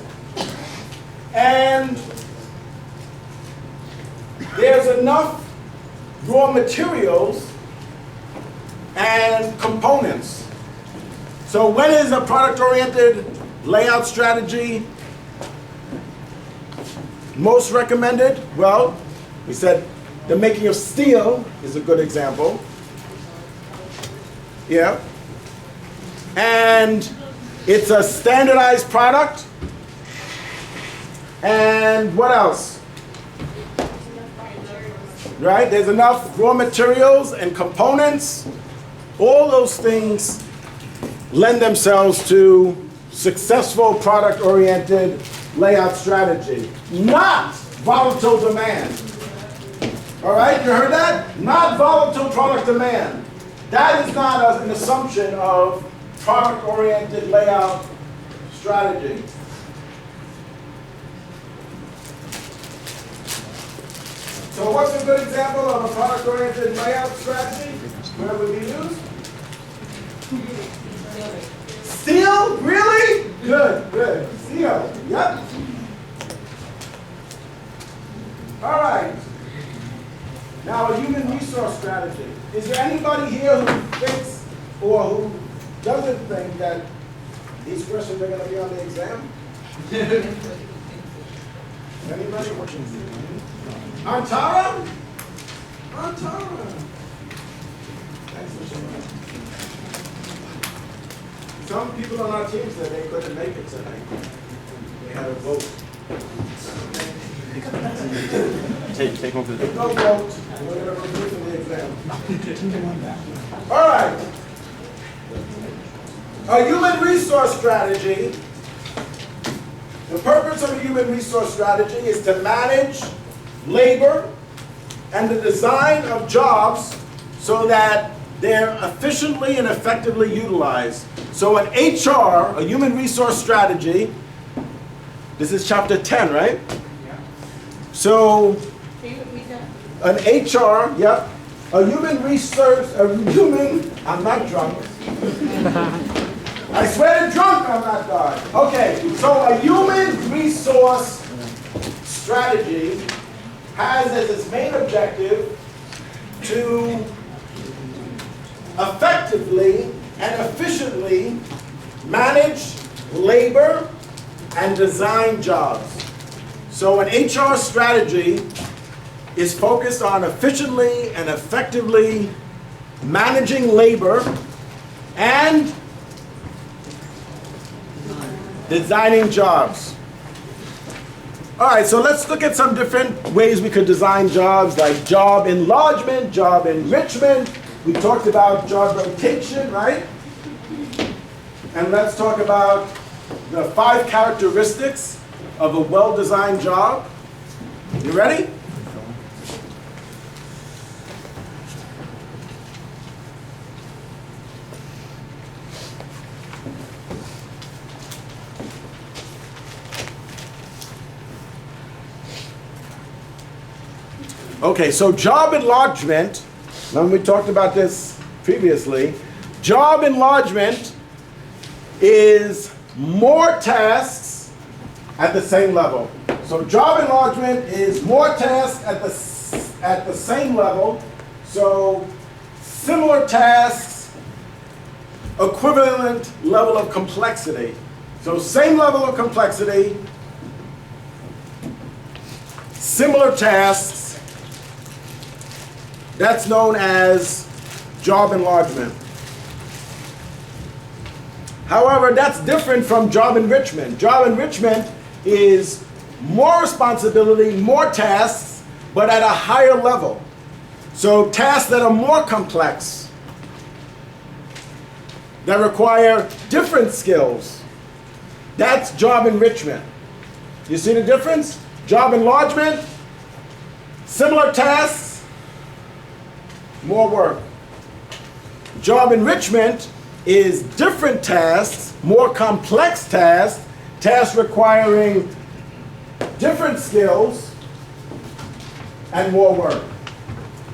and there's enough raw materials and components. So when is a product-oriented layout strategy most recommended? Well, we said the making of steel is a good example. Yeah. And it's a standardized product. And what else? Right? There's enough raw materials and components. All those things lend themselves to successful product-oriented layout strategy. Not volatile demand. All right, you heard that? Not volatile product demand. That is not an assumption of product-oriented layout strategy. So what's a good example of a product-oriented layout strategy? Where would be used? Steel? Really? Good. Steel. Yep. All right. Now, a human resource strategy. Is there anybody here who thinks or who doesn't think that these questions are going to be on the exam? Anybody? Antara? Antara. Thanks for showing up. Some people on our team said they couldn't make it tonight. They had a vote. Take one for the. No vote. We're going to remove from the exam. All right. A human resource strategy. The purpose of a human resource strategy is to manage labor and the design of jobs so that they're efficiently and effectively utilized. So an HR, a human resource strategy, this is chapter 10, right? Yeah. So Can you repeat that? an HR, yep, a human resource, I'm not drunk. I swear to drunk, I'm not God. Okay, so a human resource strategy has as its main objective to effectively and efficiently manage labor and design jobs. So an HR strategy is focused on efficiently and effectively managing labor and designing jobs. All right, so let's look at some different ways we could design jobs, like job enlargement, job enrichment. We talked about job rotation, right? And let's talk about the 5 characteristics of a well-designed job. You ready? Okay, so job enlargement, when we talked about this previously, job enlargement is more tasks at the same level. So job enlargement is more tasks at the same level. So similar tasks, equivalent level of complexity. So same level of complexity, similar tasks. That's known as job enlargement. However, that's different from job enrichment. Job enrichment is more responsibility, more tasks, but at a higher level. So tasks that are more complex, that require different skills. That's job enrichment. You see the difference? Job enlargement, similar tasks, more work. Job enrichment is different tasks, more complex tasks, tasks requiring different skills and more work.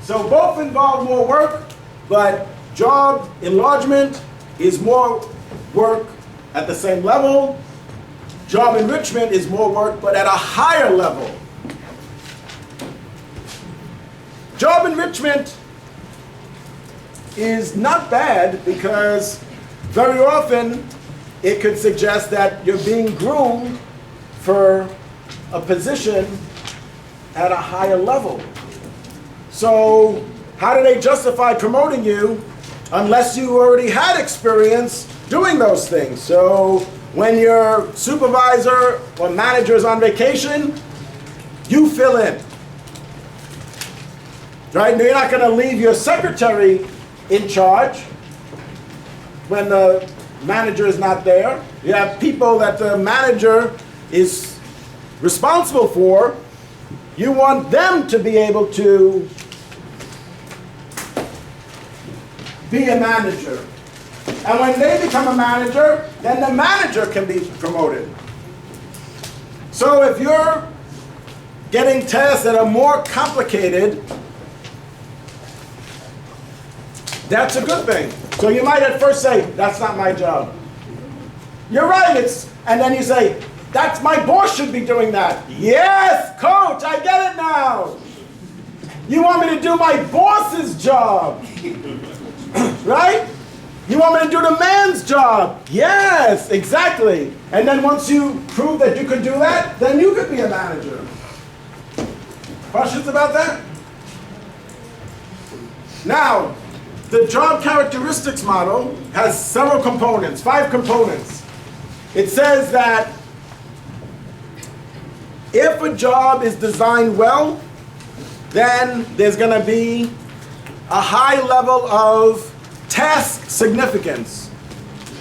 So both involve more work, but job enlargement is more work at the same level. Job enrichment is more work, but at a higher level. Job enrichment is not bad because very often it could suggest that you're being groomed for a position at a higher level. So how do they justify promoting you unless you already had experience doing those things? So when your supervisor or manager is on vacation, you fill in. Right? You're not going to leave your secretary in charge when the manager is not there. You have people that the manager is responsible for. You want them to be able to be a manager. And when they become a manager, then the manager can be promoted. So if you're getting tasks that are more complicated, that's a good thing. So you might at first say, that's not my job. You're right, and then you say, that's my boss should be doing that. Yes, coach, I get it now. You want me to do my boss's job, right? You want me to do the man's job. Yes, exactly. And then once you prove that you could do that, then you could be a manager. Questions about that? Now, the job characteristics model has several components, 5 components. It says that if a job is designed well, then there's going to be a high level of task significance.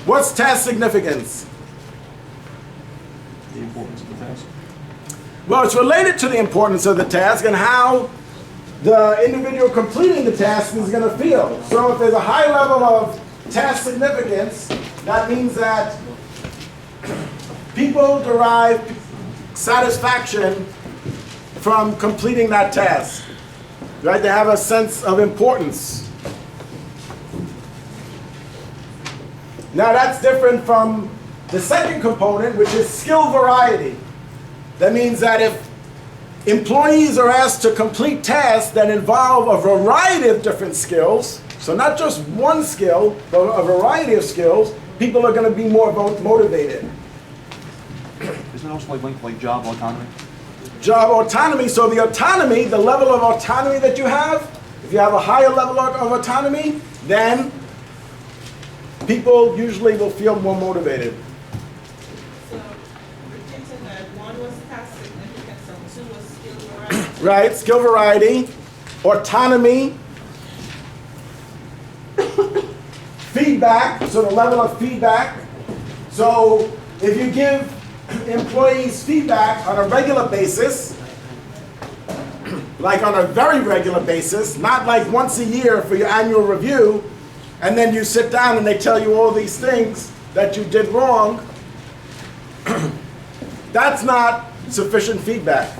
What's task significance? The importance of the task. Well, it's related to the importance of the task and how the individual completing the task is going to feel. So if there's a high level of task significance, that means that people derive satisfaction from completing that task. Right? They have a sense of importance. Now that's different from the second component, which is skill variety. That means that if employees are asked to complete tasks that involve a variety of different skills, so not just one skill, but a variety of skills, people are going to be more motivated. Isn't it also like linked to like job autonomy? Job autonomy, so the autonomy, the level of autonomy that you have, if you have a higher level of autonomy, then people usually will feel more motivated. So, repeating that, 1 was task significance and 2 was skill variety. Right, skill variety, autonomy, feedback, so the level of feedback. So if you give employees feedback on a regular basis, like on a very regular basis, not like once a year for your annual review, and then you sit down and they tell you all these things that you did wrong, that's not sufficient feedback.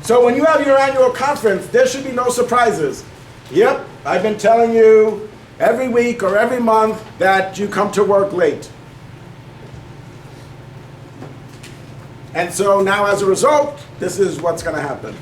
So when you have your annual conference, there should be no surprises. Yep, I've been telling you every week or every month that you come to work late. And so now as a result, this is what's going to happen.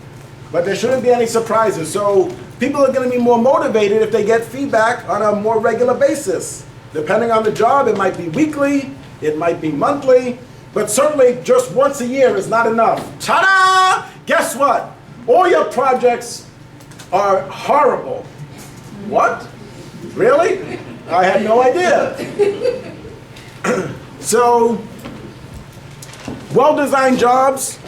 But there shouldn't be any surprises. So people are going to be more motivated if they get feedback on a more regular basis. Depending on the job, it might be weekly, it might be monthly, but certainly just once a year is not enough. Ta-da! Guess what? All your projects are horrible. What? Really? I had no idea. So Well-designed jobs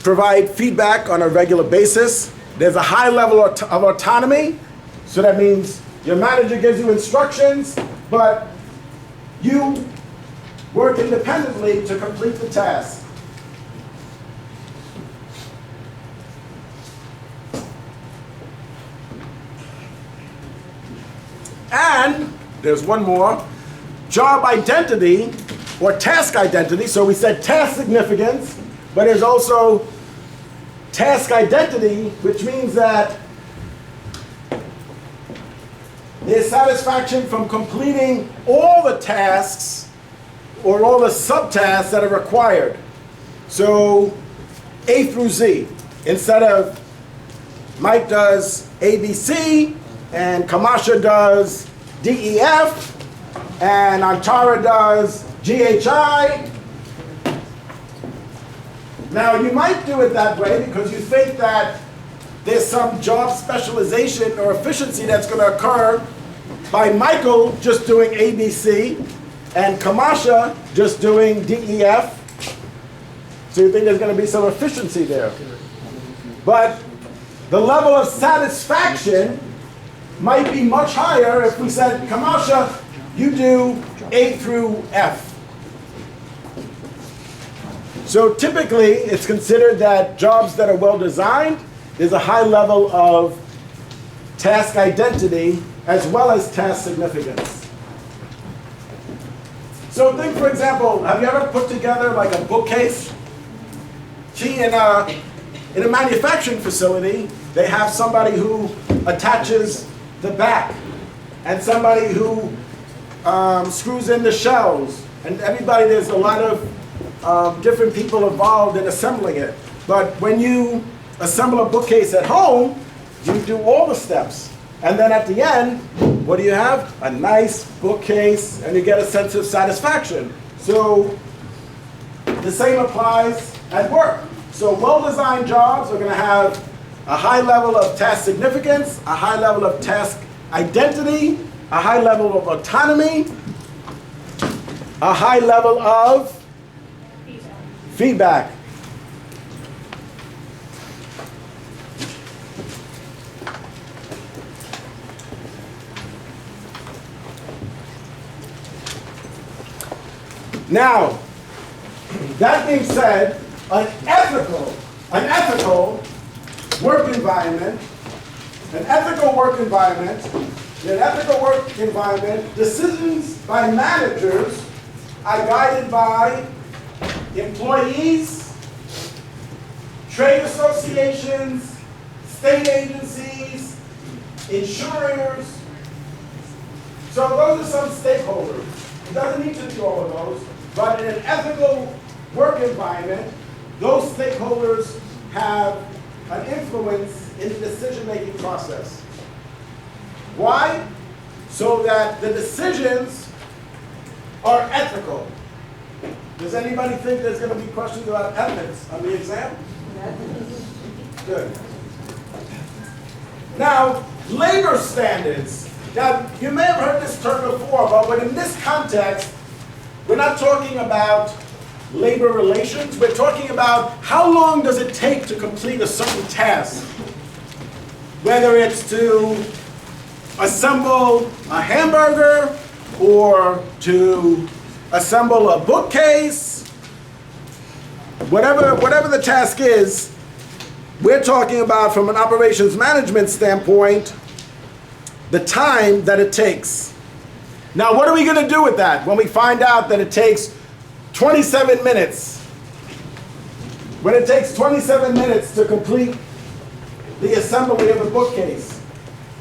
provide feedback on a regular basis. There's a high level of autonomy, so that means your manager gives you instructions, but you work independently to complete the task. And there's one more, job identity or task identity. So we said task significance, but there's also task identity, which means that there's satisfaction from completing all the tasks or all the subtasks that are required. So A through Z, instead of Mike does ABC and Kamasha does DEF and Antara does GHI. Now you might do it that way because you think that there's some job specialization or efficiency that's going to occur by Michael just doing ABC and Kamasha just doing DEF. So you think there's going to be some efficiency there. But the level of satisfaction might be much higher if we said, Kamasha, you do A through F. So typically, it's considered that jobs that are well designed, there's a high level of task identity as well as task significance. So think, for example, have you ever put together like a bookcase? Gee, in a manufacturing facility, they have somebody who attaches the back and somebody who screws in the shelves. And everybody, there's a lot of different people involved in assembling it. But when you assemble a bookcase at home, you do all the steps. And then at the end, what do you have? A nice bookcase, and you get a sense of satisfaction. So the same applies at work. So well-designed jobs are going to have a high level of task significance, a high level of task identity, a high level of autonomy, a high level of feedback. Now, that being said, an ethical work environment, decisions by managers are guided by employees, trade associations, state agencies, insurers. So those are some stakeholders. It doesn't need to be all of those, but in an ethical work environment, those stakeholders have an influence in the decision-making process. Why? So that the decisions are ethical. Does anybody think there's going to be questions about ethics on the exam? Good. Now, labor standards. Now, you may have heard this term before, but in this context, we're not talking about labor relations. We're talking about how long does it take to complete a certain task. Whether it's to assemble a hamburger or to assemble a bookcase, whatever the task is, we're talking about, from an operations management standpoint, the time that it takes. Now, what are we going to do with that when we find out that it takes 27 minutes? When it takes 27 minutes to complete the assembly of a bookcase.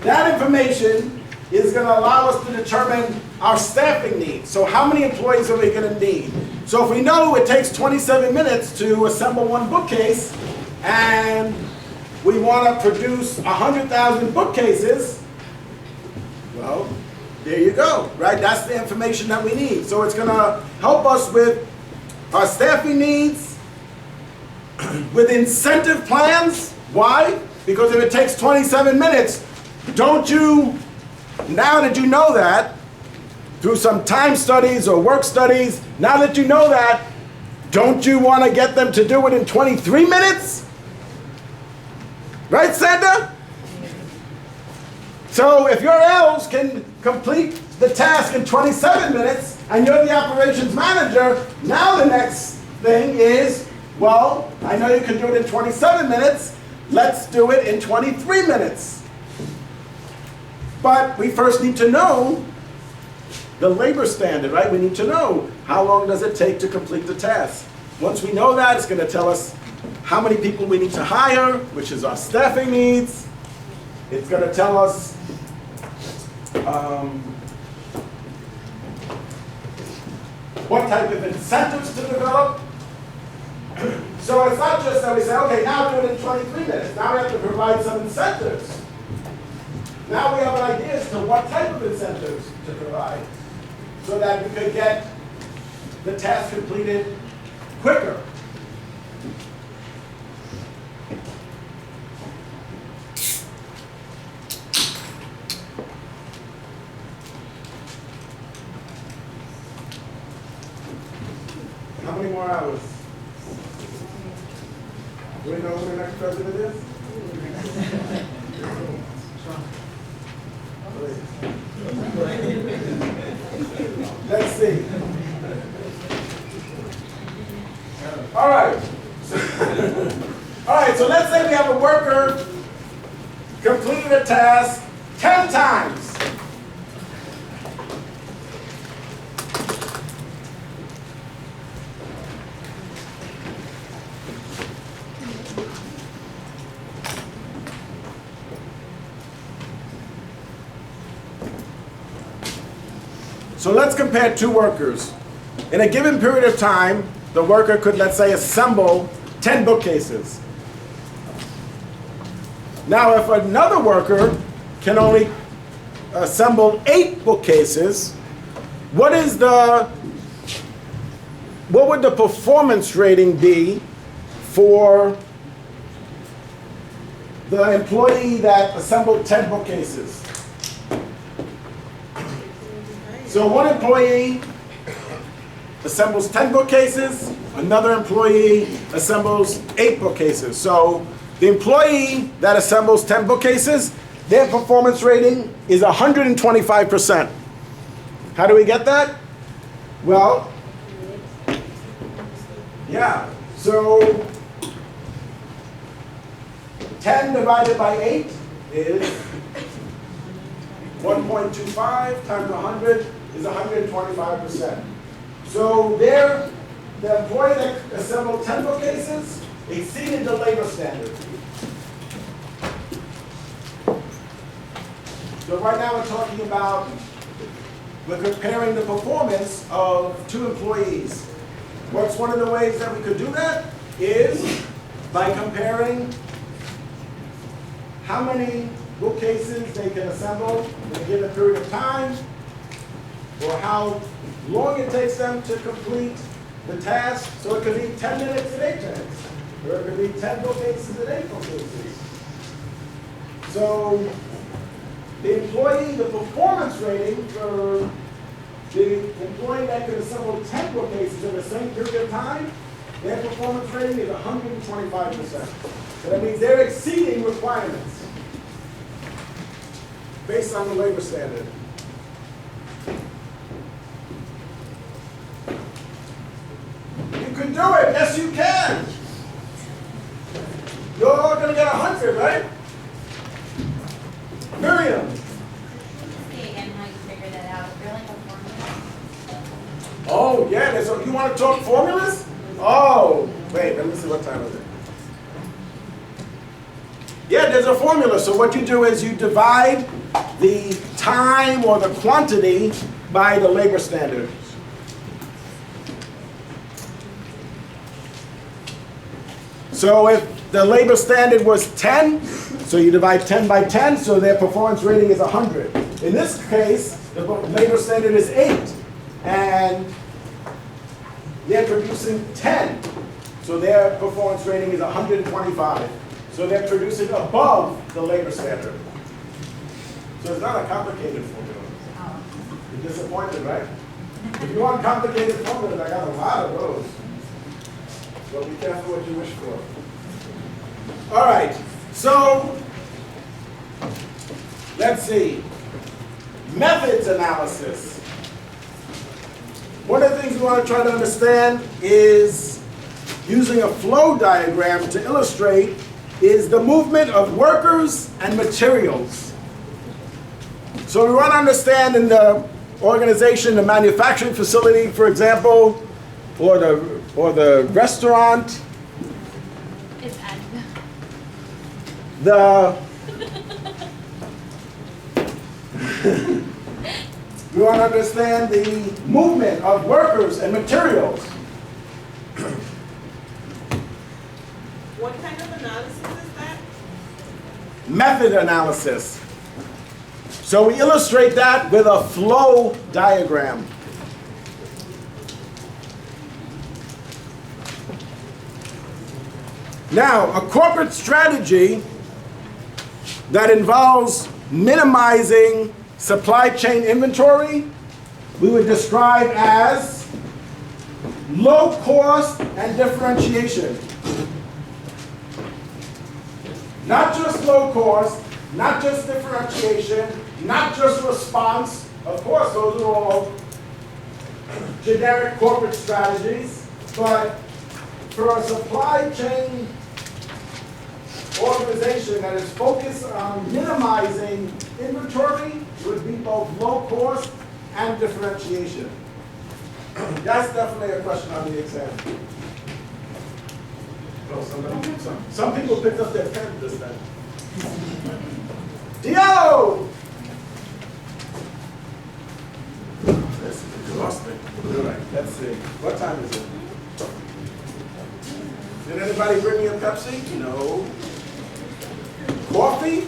That information is going to allow us to determine our staffing needs. So how many employees are we going to need? So if we know it takes 27 minutes to assemble one bookcase, and we want to produce 100,000 bookcases, well, there you go, right? That's the information that we need. So it's going to help us with our staffing needs, with incentive plans. Why? Because if it takes 27 minutes, don't you, now that you know that, through some time studies or work studies, now that you know that, Don't you want to get them to do it in 23 minutes? Right, Santa? So if your elves can complete the task in 27 minutes and you're the operations manager, now the next thing is, well, I know you can do it in 27 minutes, let's do it in 23 minutes. But we first need to know the labor standard, right? We need to know how long does it take to complete the task. Once we know that, it's going to tell us how many people we need to hire, which is our staffing needs. It's going to tell us what type of incentives to develop. So it's not just that we say, okay, now do it in 23 minutes. Now we have to provide some incentives. Now we have an idea as to what type of incentives to provide so that we could get the task completed quicker. How many more hours? Do we know who the next president is? Let's see. All right. All right, so let's say we have a worker completed a task 10 times. So let's compare two workers. In a given period of time, the worker could, let's say, assemble 10 bookcases. Now, if another worker can only assemble 8 bookcases, what would the performance rating be for the employee that assembled 10 bookcases? So one employee assembles 10 bookcases, another employee assembles 8 bookcases. So the employee that assembles 10 bookcases, their performance rating is 125%. How do we get that? Well, yeah, so 10 divided by 8 is 1.25 times 100 is 125%. So there, the employee that assembled 10 bookcases exceeded the labor standard. So right now we're talking about, we're comparing the performance of 2 employees. What's one of the ways that we could do that is by comparing how many bookcases they can assemble in a given period of time, or how long it takes them to complete the task. So it could be 10 minutes and 8 minutes, or it could be 10 bookcases and 8 bookcases. So the employee, the performance rating for the employee that could assemble 10 bookcases in the same period of time, their performance rating is 125%. So that means they're exceeding requirements based on the labor standard. You can do it, yes you can. You're all gonna get 100, right? Miriam. See again how you figure that out. Really no formula. Oh yeah, you want to talk formulas? Oh, wait, let me see what time is it. Yeah, there's a formula. So what you do is you divide the time or the quantity by the labor standard. So if the labor standard was 10, so you divide 10 by 10, so their performance rating is 100. In this case, the labor standard is 8, and they're producing 10, so their performance rating is 125. So they're producing above the labor standard. So it's not a complicated formula. You're disappointed, right? If you want complicated formulas, I got a lot of those. So be careful what you wish for. All right, so let's see. Methods analysis. One of the things we want to try to understand is using a flow diagram to illustrate is the movement of workers and materials. So we want to understand in the organization, the manufacturing facility, for example, or the restaurant, It's Ed. We want to understand the movement of workers and materials. What kind of analysis is that? Method analysis. So we illustrate that with a flow diagram. Now, a corporate strategy that involves minimizing supply chain inventory, we would describe as low cost and differentiation. Not just low cost, not just differentiation, not just response. Of course, those are all generic corporate strategies, but for a supply chain organization that is focused on minimizing inventory, it would be both low cost and differentiation. That's definitely a question on the exam. Oh, some people picked up their pen this time. Dio! This is exhausting. All right, let's see. What time is it? Did anybody bring me a Pepsi? No. Coffee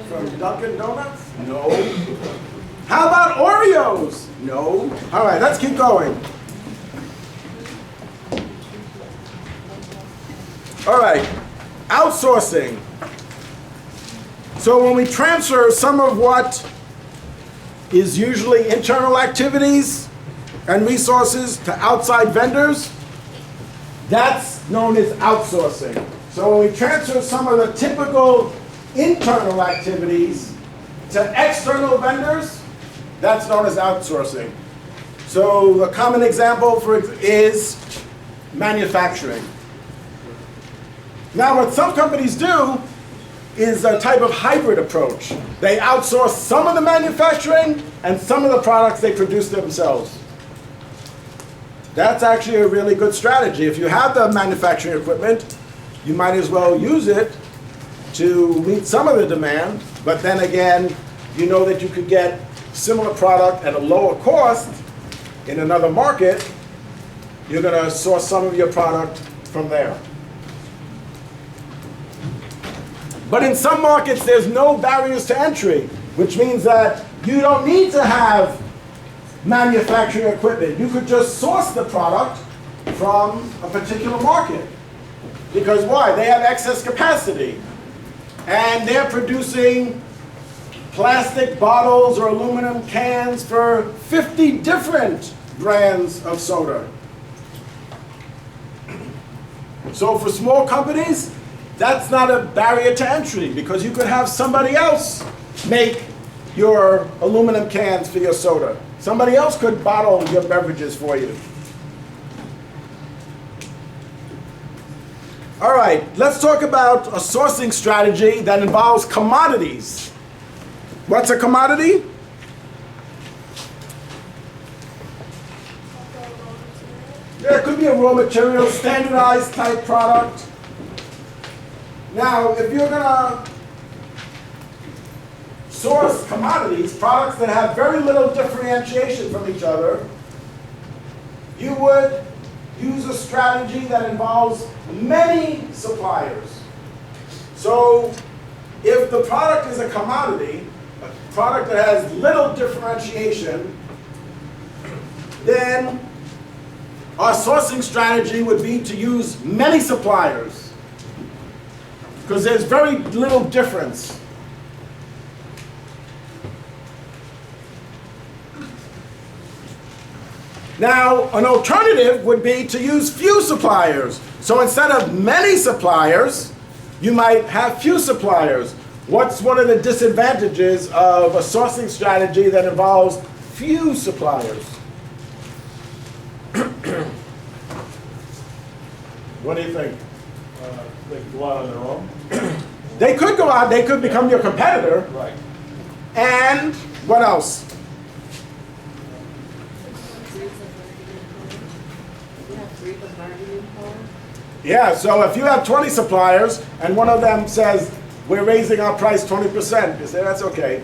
from Dunkin' Donuts? No. How about Oreos? No. All right, let's keep going. All right, outsourcing. So when we transfer some of what is usually internal activities and resources to outside vendors, that's known as outsourcing. So when we transfer some of the typical internal activities to external vendors, that's known as outsourcing. So a common example is manufacturing. Now what some companies do is a type of hybrid approach. They outsource some of the manufacturing and some of the products they produce themselves. That's actually a really good strategy. If you have the manufacturing equipment, you might as well use it to meet some of the demand, but then again, you know that you could get similar product at a lower cost in another market. You're going to source some of your product from there. But in some markets, there's no barriers to entry, which means that you don't need to have manufacturing equipment. You could just source the product from a particular market. Because why? They have excess capacity. And they're producing plastic bottles or aluminum cans for 50 different brands of soda. So for small companies, that's not a barrier to entry because you could have somebody else make your aluminum cans for your soda. Somebody else could bottle your beverages for you. All right, let's talk about a sourcing strategy that involves commodities. What's a commodity? Yeah, it could be a raw material, standardized type product. Now, if you're gonna source commodities, products that have very little differentiation from each other, you would use a strategy that involves many suppliers. So, if the product is a commodity, a product that has little differentiation, then our sourcing strategy would be to use many suppliers. Because there's very little difference. Now, an alternative would be to use few suppliers. So instead of many suppliers, you might have few suppliers. What's one of the disadvantages of a sourcing strategy that involves few suppliers? What do you think? They can go out on their own. They could go out, they could become your competitor. Right. And what else? Yeah, so if you have 20 suppliers and one of them says, we're raising our price 20%, you say, that's okay.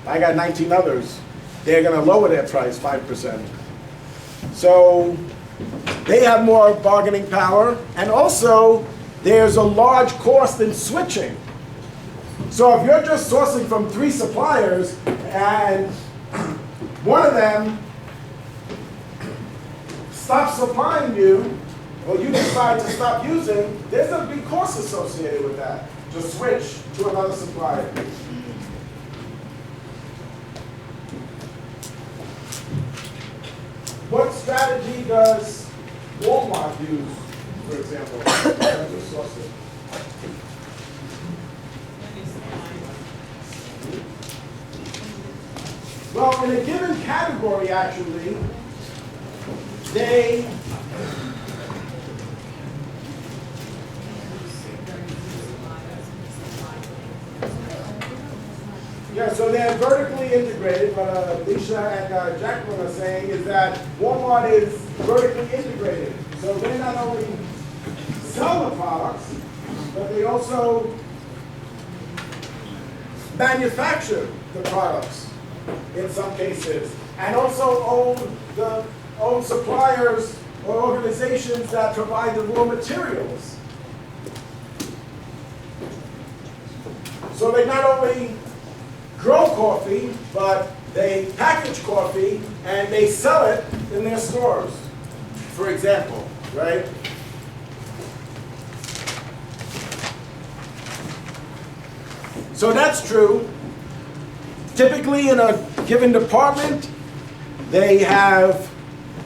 I got 19 others. They're gonna lower their price 5%. So they have more bargaining power, and also there's a large cost in switching. So if you're just sourcing from 3 suppliers and one of them stops supplying you, or you decide to stop using, there's a big cost associated with that, to switch to another supplier. What strategy does Walmart use, for example, in terms of sourcing? Well, in a given category, actually, they yeah, so they're vertically integrated, but Alicia and Jacqueline are saying is that Walmart is vertically integrated. So they not only sell the products, but they also manufacture the products in some cases, and also own suppliers or organizations that provide the raw materials. So they not only grow coffee, but they package coffee and they sell it in their stores, for example, right? So that's true. Typically in a given department, they have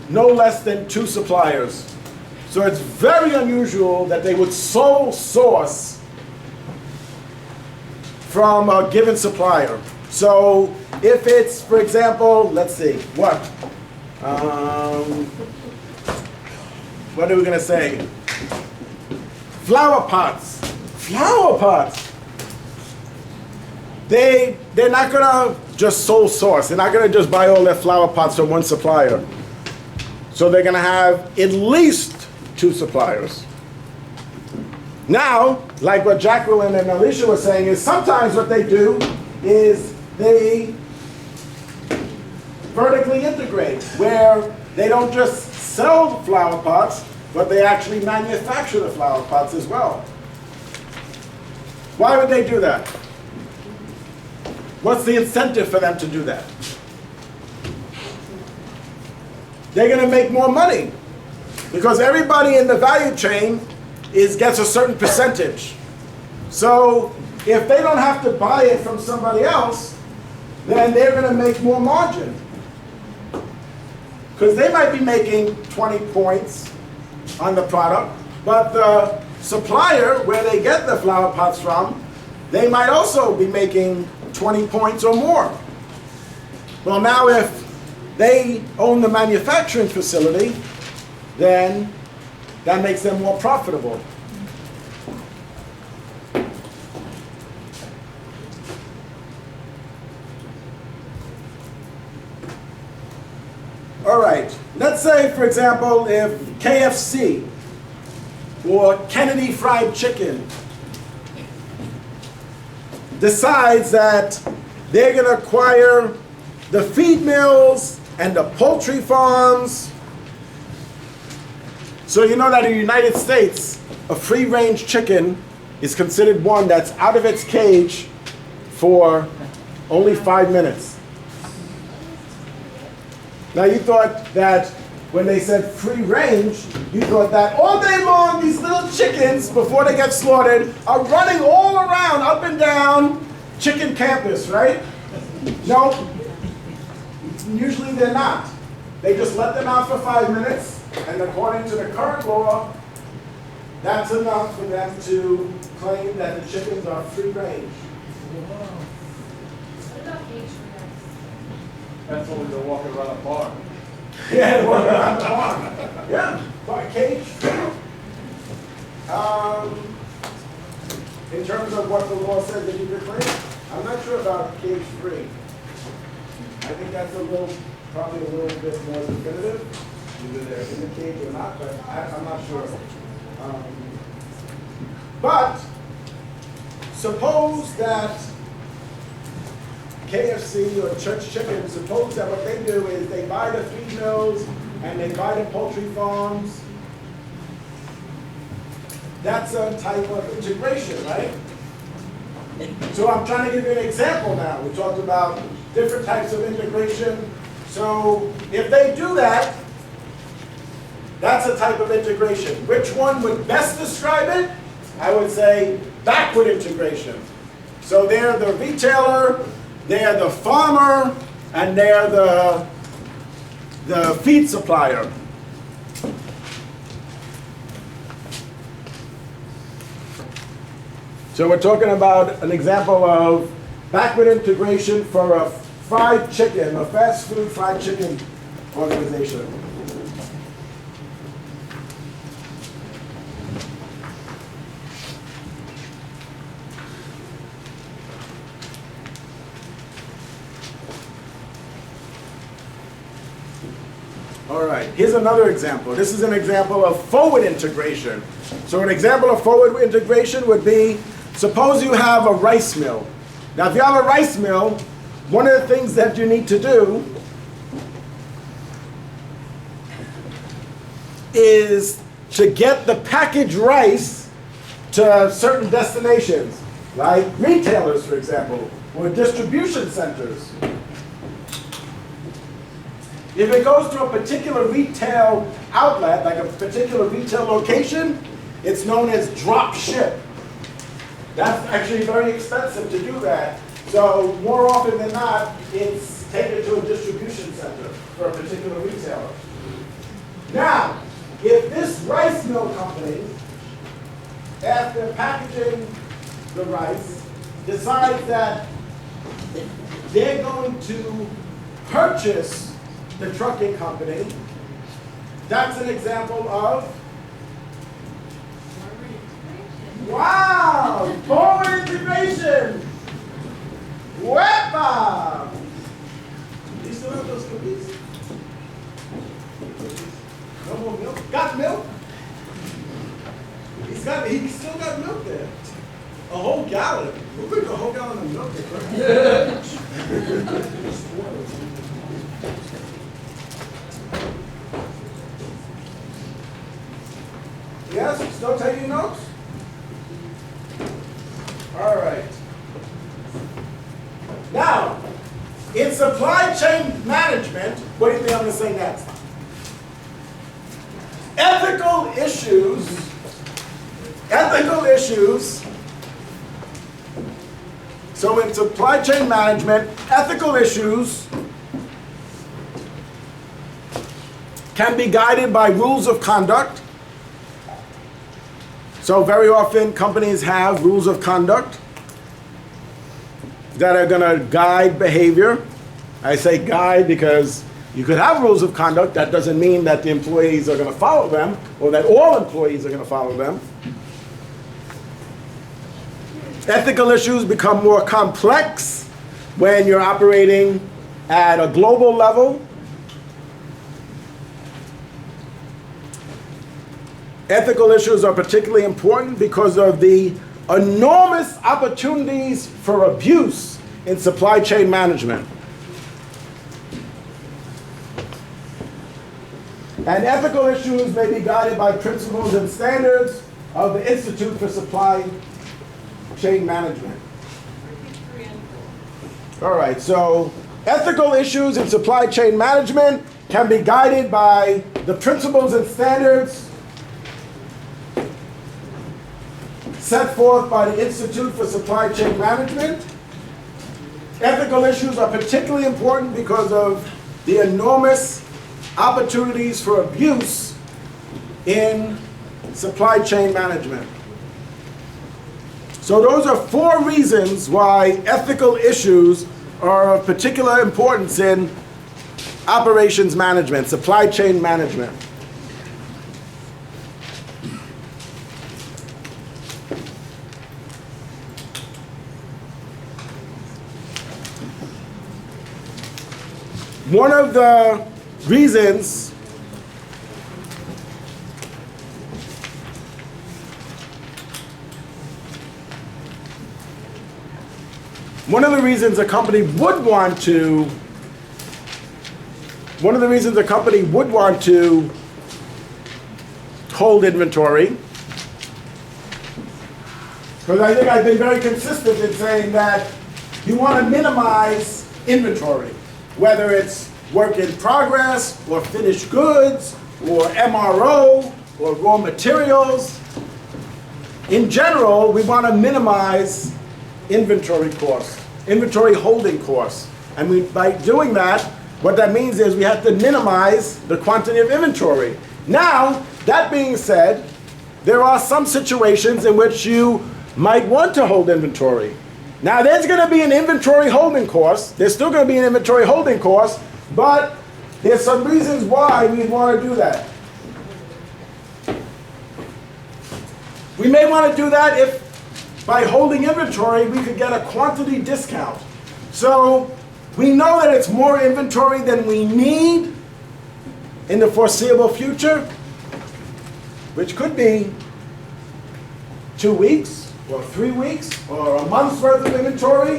no less than 2 suppliers. So it's very unusual that they would sole source from a given supplier. So if it's, for example, let's see, what are we gonna say? Flower pots. Flower pots. They're not gonna just sole source. They're not gonna just buy all their flower pots from one supplier. So they're gonna have at least 2 suppliers. Now, like what Jacqueline and Alicia were saying, is sometimes what they do is they vertically integrate, where they don't just sell flower pots, but they actually manufacture the flower pots as well. Why would they do that? What's the incentive for them to do that? They're going to make more money, because everybody in the value chain gets a certain percentage. So if they don't have to buy it from somebody else, then they're going to make more margin. Because they might be making 20 points on the product, but the supplier where they get the flower pots from, they might also be making 20 points or more. Well, now if they own the manufacturing facility, then that makes them more profitable. All right, let's say, for example, if KFC or Kennedy Fried Chicken decides that they're going to acquire the feed mills and the poultry farms. So you know that in the United States, a free-range chicken is considered one that's out of its cage for only 5 minutes. Now you thought that when they said free range, you thought that all day long these little chickens, before they get slaughtered, are running all around, up and down chicken campus, right? No, usually they're not. They just let them out for 5 minutes, and according to the current law, That's enough for them to claim that the chickens are free range. What about cage free eggs? That's only they're walking around a barn. Yeah, they walk around the barn. Yeah, by cage. In terms of what the law says that you can claim, I'm not sure about cage free. I think that's probably a little bit more definitive, either they're in the cage or not, but I'm not sure. But suppose that KFC or Church Chicken, suppose that what they do is they buy the feed mills and they buy the poultry farms. That's a type of integration, right? So I'm trying to give you an example now. We talked about different types of integration. So if they do that, that's a type of integration. Which one would best describe it? I would say backward integration. So they're the retailer, they're the farmer, and they're the feed supplier. So we're talking about an example of backward integration for a fried chicken, a fast food fried chicken organization. All right, here's another example. This is an example of forward integration. So an example of forward integration would be, suppose you have a rice mill. Now if you have a rice mill, one of the things that you need to do is to get the packaged rice to certain destinations, like retailers, for example, or distribution centers. If it goes to a particular retail outlet, like a particular retail location, it's known as drop ship. That's actually very expensive to do that. So more often than not, it's taken to a distribution center for a particular retailer. Now, if this rice mill company, after packaging the rice, decides that they're going to purchase the trucking company, that's an example of, wow, forward integration. Wepa! Do you still have those cookies? No more milk? Got milk? He still got milk there. A whole gallon. We'll put a whole gallon of milk there. Yes? Still taking notes? All right. Now, in supply chain management, what do you think I'm going to say next? Ethical issues. So in supply chain management, ethical issues can be guided by rules of conduct. So very often companies have rules of conduct that are going to guide behavior. I say guide because you could have rules of conduct. That doesn't mean that the employees are going to follow them or that all employees are going to follow them. Ethical issues become more complex when you're operating at a global level. Ethical issues are particularly important because of the enormous opportunities for abuse in supply chain management. And ethical issues may be guided by principles and standards of the Institute for Supply Chain Management. All right, so ethical issues in supply chain management can be guided by the principles and standards set forth by the Institute for Supply Chain Management. Ethical issues are particularly important because of the enormous opportunities for abuse in supply chain management. So those are 4 reasons why ethical issues are of particular importance in operations management, supply chain management. One of the reasons a company would want to hold inventory, because I think I've been very consistent in saying that you want to minimize inventory, whether it's work in progress or finished goods or MRO or raw materials. In general, we want to minimize inventory costs, inventory holding costs. And by doing that, what that means is we have to minimize the quantity of inventory. Now, that being said, there are some situations in which you might want to hold inventory. Now, there's going to be an inventory holding cost. There's still going to be an inventory holding cost, but there's some reasons why we want to do that. We may want to do that if by holding inventory, we could get a quantity discount. So we know that it's more inventory than we need in the foreseeable future, which could be 2 weeks or 3 weeks or a month's worth of inventory.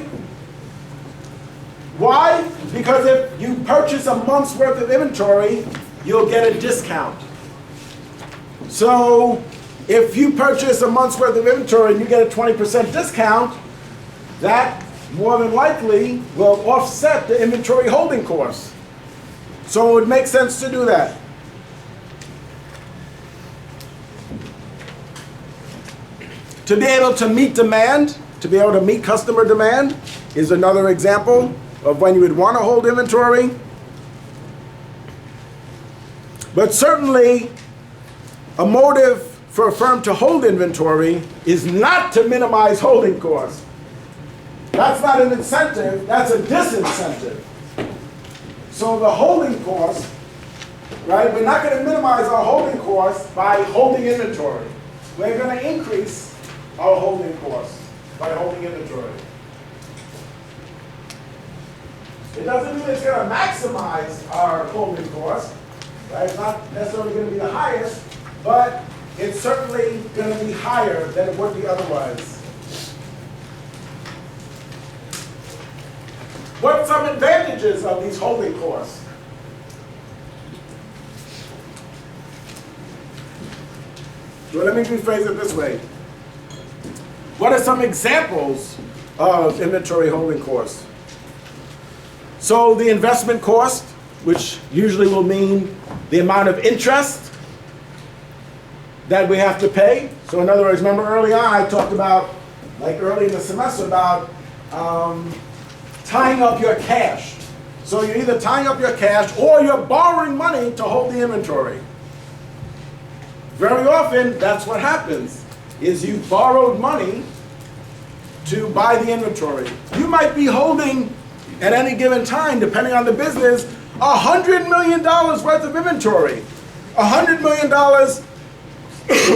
Why? Because if you purchase a month's worth of inventory, you'll get a discount. So if you purchase a month's worth of inventory and you get a 20% discount, that more than likely will offset the inventory holding costs. So it would make sense to do that. To be able to meet demand, to be able to meet customer demand, is another example of when you would want to hold inventory. But certainly, a motive for a firm to hold inventory is not to minimize holding costs. That's not an incentive, that's a disincentive. So the holding cost, right, we're not going to minimize our holding costs by holding inventory. We're going to increase our holding costs by holding inventory. It doesn't mean it's going to maximize our holding costs, right? It's not necessarily going to be the highest, but it's certainly going to be higher than it would be otherwise. What are some advantages of these holding costs? Well, let me rephrase it this way. What are some examples of inventory holding costs? So the investment cost, which usually will mean the amount of interest that we have to pay. So in other words, remember early on I talked about, like early in the semester, about tying up your cash. So you're either tying up your cash or you're borrowing money to hold the inventory. Very often, that's what happens, is you borrowed money to buy the inventory. You might be holding, at any given time, depending on the business, $100 million worth of inventory. $100 million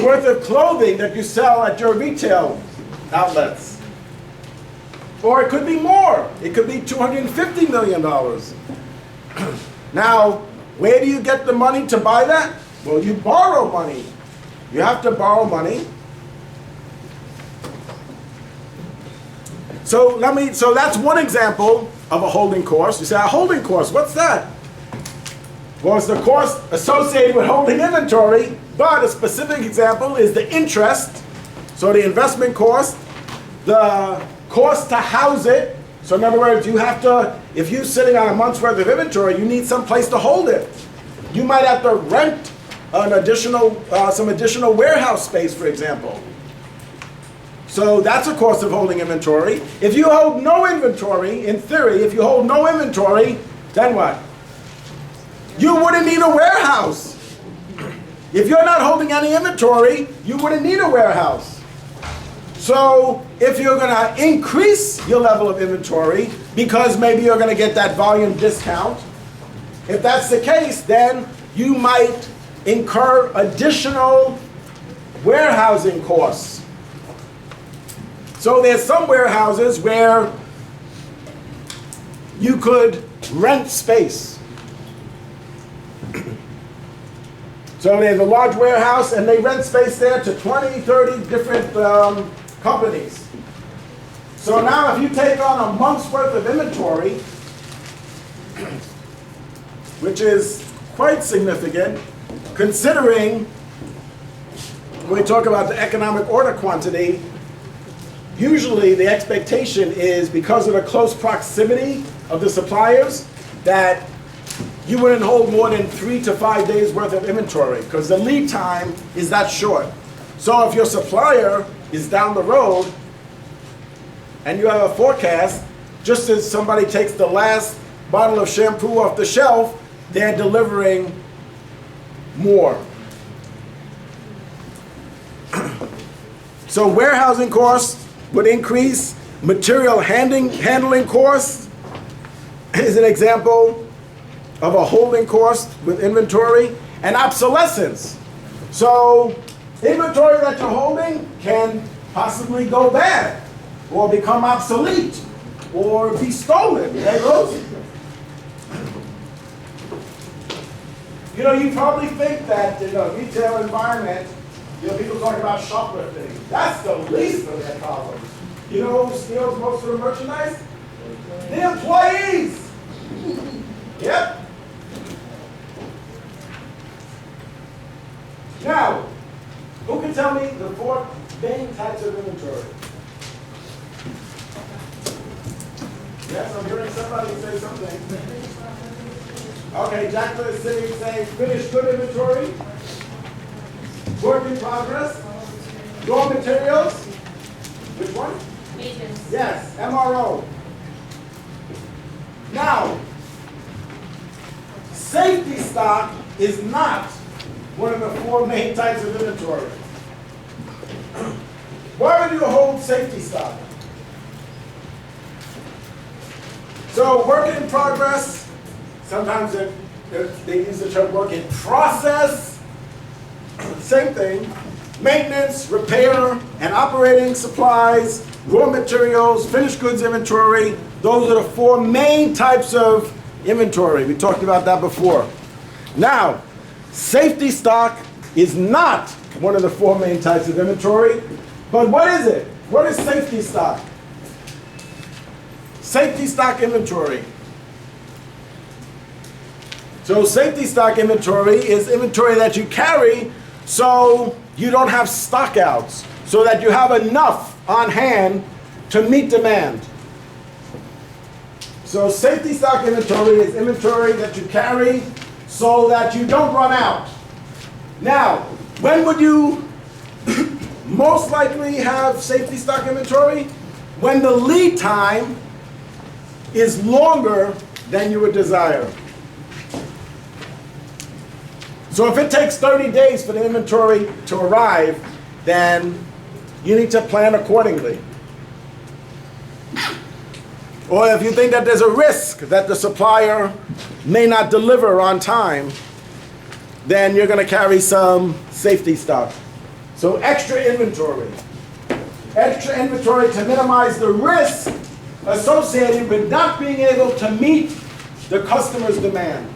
worth of clothing that you sell at your retail outlets. Or it could be more. It could be $250 million. Now, where do you get the money to buy that? Well, you borrow money. You have to borrow money. So that's one example of a holding cost. You say, a holding cost, what's that? Well, it's the cost associated with holding inventory, but a specific example is the interest. So the investment cost, the cost to house it. So in other words, you have to, if you're sitting on a month's worth of inventory, you need some place to hold it. You might have to rent an additional, some additional warehouse space, for example. So that's a cost of holding inventory. If you hold no inventory, in theory, if you hold no inventory, then what? You wouldn't need a warehouse. If you're not holding any inventory, you wouldn't need a warehouse. So if you're going to increase your level of inventory because maybe you're going to get that volume discount, if that's the case, then you might incur additional warehousing costs. So there's some warehouses where you could rent space. So there's a large warehouse and they rent space there to 20, 30 different companies. So now if you take on a month's worth of inventory, which is quite significant, considering when we talk about the economic order quantity, usually the expectation is because of the close proximity of the suppliers that you wouldn't hold more than 3 to 5 days worth of inventory because the lead time is that short. So if your supplier is down the road and you have a forecast, just as somebody takes the last bottle of shampoo off the shelf, they're delivering more. So warehousing costs would increase. Material handling costs is an example of a holding cost with inventory. And obsolescence. So inventory that you're holding can possibly go bad or become obsolete or be stolen. There goes. You know, you probably think that in a retail environment, you know, people talk about shoplifting. That's the least of their problems. You know who steals most of the merchandise? The employees. Yep. Now, who can tell me the 4 main types of inventory? Yes, I'm hearing somebody say something. Okay, Jacqueline is sitting saying finished good inventory, work in progress, raw materials. Which one? Maintenance. Yes, MRO. Now, safety stock is not one of the 4 main types of inventory. Why would you hold safety stock? So work in progress, sometimes they use the term work in process, same thing. Maintenance, repair, and operating supplies, raw materials, finished goods inventory, those are the 4 main types of inventory. We talked about that before. Now, safety stock is not one of the 4 main types of inventory, but what is it? What is safety stock? Safety stock inventory. So safety stock inventory is inventory that you carry so you don't have stockouts, so that you have enough on hand to meet demand. So safety stock inventory is inventory that you carry so that you don't run out. Now, when would you most likely have safety stock inventory? When the lead time is longer than you would desire. So if it takes 30 days for the inventory to arrive, then you need to plan accordingly. Or if you think that there's a risk that the supplier may not deliver on time, then you're going to carry some safety stock. So extra inventory. Extra inventory to minimize the risk associated with not being able to meet the customer's demand.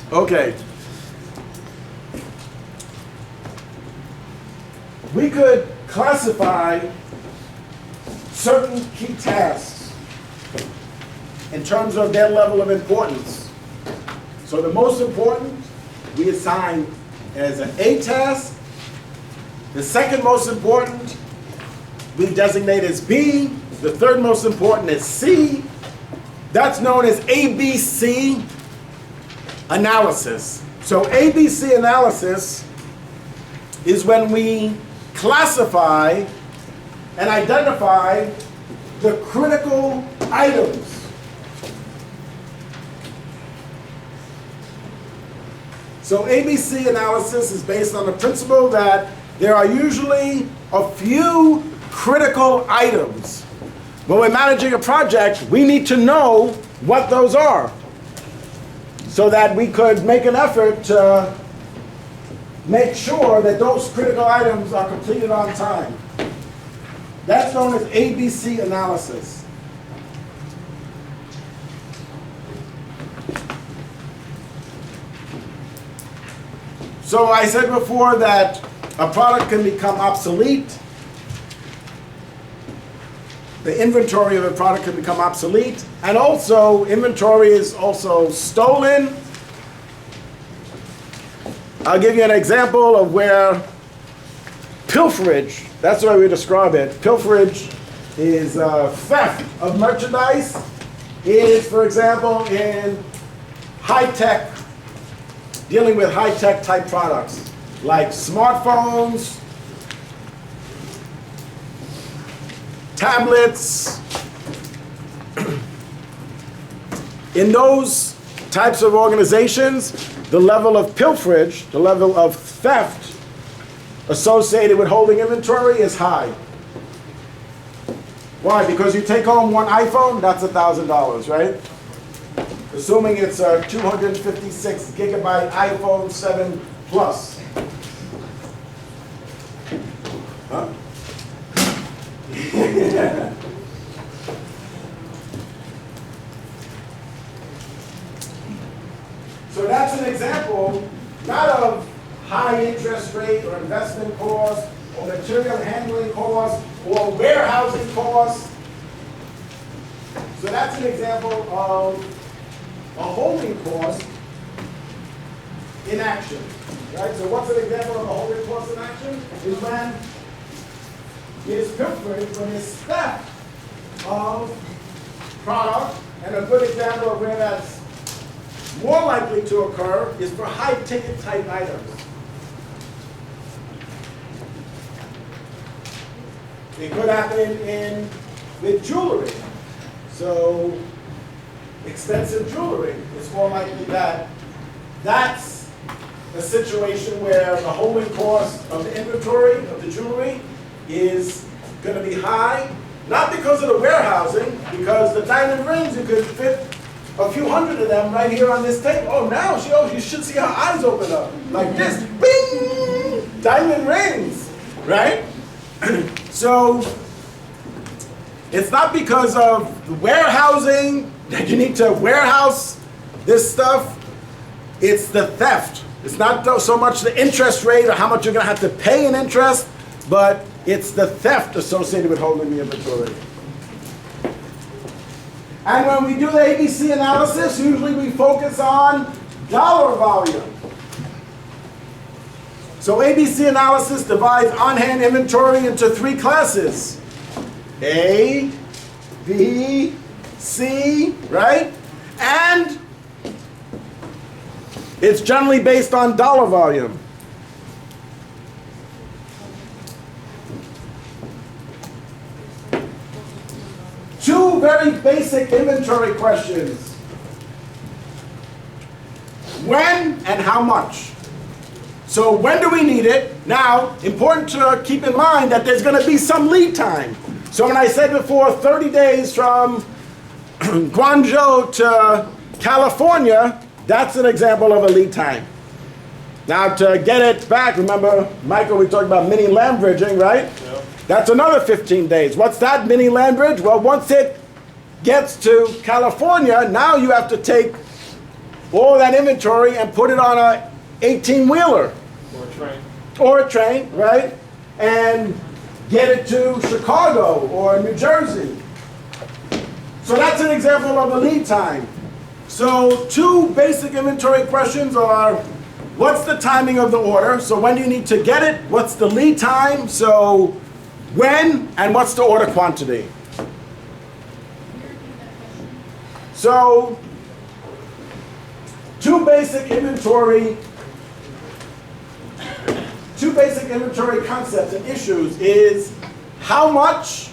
Okay. We could classify certain key tasks in terms of their level of importance. So the most important we assign as an A task. The second most important we designate as B. The third most important is C. That's known as ABC analysis. So ABC analysis is when we classify and identify the critical items. So ABC analysis is based on the principle that there are usually a few critical items. When we're managing a project, we need to know what those are so that we could make an effort to make sure that those critical items are completed on time. That's known as ABC analysis. So I said before that a product can become obsolete. The inventory of a product can become obsolete. And also, inventory is also stolen. I'll give you an example of where pilferage, that's the way we describe it. Pilferage is theft of merchandise. Is, for example, in high-tech, dealing with high-tech type products like smartphones, tablets. In those types of organizations, the level of pilferage, the level of theft associated with holding inventory is high. Why? Because you take home one iPhone, that's $1,000, right? Assuming it's a 256 gigabyte iPhone 7 Plus. Huh? So that's an example, not of high interest rate or investment cost or material handling cost or warehousing cost. So that's an example of a holding cost in action. Right? So what's an example of a holding cost in action? Is when it is pilferage, when it's theft of product. And a good example of where that's more likely to occur is for high ticket type items. It could happen with jewelry. So expensive jewelry, it's more likely that that's a situation where the holding cost of the inventory of the jewelry is going to be high, not because of the warehousing, because the diamond rings, you could fit a few hundred of them right here on this table. Oh, now you should see her eyes open up like this. Bing! Diamond rings, right? So it's not because of the warehousing that you need to warehouse this stuff. It's the theft. It's not so much the interest rate or how much you're going to have to pay in interest, but it's the theft associated with holding the inventory. And when we do the ABC analysis, usually we focus on dollar volume. So ABC analysis divides on-hand inventory into three classes. A, B, C, right? And it's generally based on dollar volume. Two very basic inventory questions. When and how much? So when do we need it? Now, important to keep in mind that there's going to be some lead time. So when I said before 30 days from Guangzhou to California, that's an example of a lead time. Now to get it back, remember, Michael, we talked about mini land bridging, right? Yeah. That's another 15 days. What's that mini land bridge? Well, once it gets to California, now you have to take all that inventory and put it on a 18-wheeler. Or a train. Or a train, right? And get it to Chicago or New Jersey. So that's an example of a lead time. So two basic inventory questions are, what's the timing of the order? So when do you need to get it? What's the lead time? So when, and what's the order quantity? So, two basic inventory concepts and issues is how much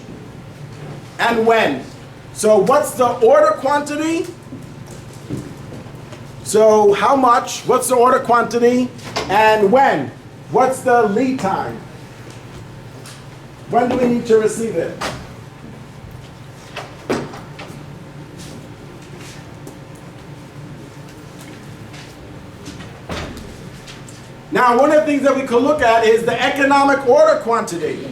and when. So what's the order quantity? So how much, what's the order quantity, and when? What's the lead time? When do we need to receive it? Now, one of the things that we could look at is the economic order quantity.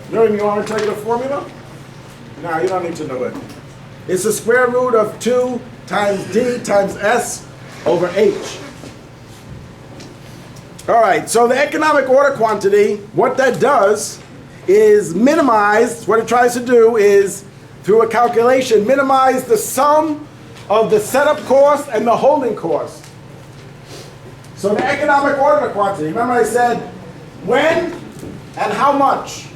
Miriam, you want to tell you the formula? No, you don't need to know it. It's the square root of 2 times D times S over H. All right, so the economic order quantity, what that does is minimize, what it tries to do is, through a calculation, minimize the sum of the setup cost and the holding cost. So the economic order quantity, remember I said when and how much.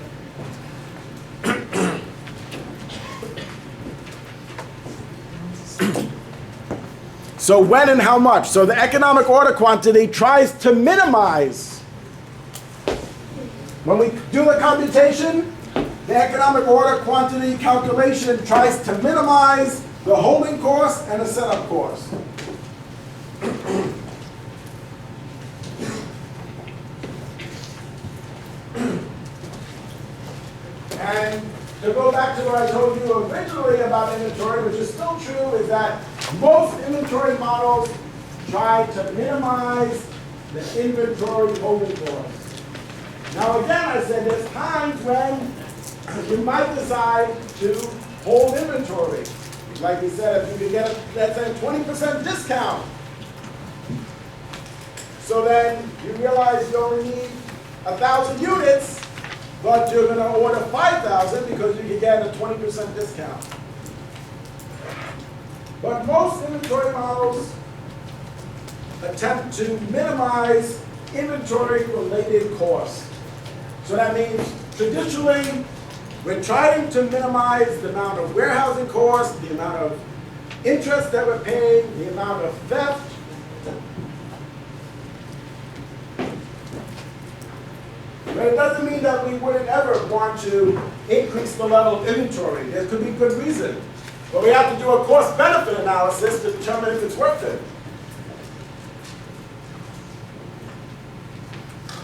So when and how much. So the economic order quantity tries to minimize. When we do the computation, the economic order quantity calculation tries to minimize the holding cost and the setup cost. And to go back to what I told you originally about inventory, which is still true, is that most inventory models try to minimize the inventory holding cost. Now again, I said there's times when you might decide to hold inventory. Like we said, if you could get, let's say, 20% discount. So then you realize you only need 1,000 units, but you're going to order 5,000 because you can get a 20% discount. But most inventory models attempt to minimize inventory-related costs. So that means traditionally, we're trying to minimize the amount of warehousing costs, the amount of interest that we're paying, the amount of theft. But it doesn't mean that we wouldn't ever want to increase the level of inventory. There could be good reason. But we have to do a cost-benefit analysis to determine if it's worth it.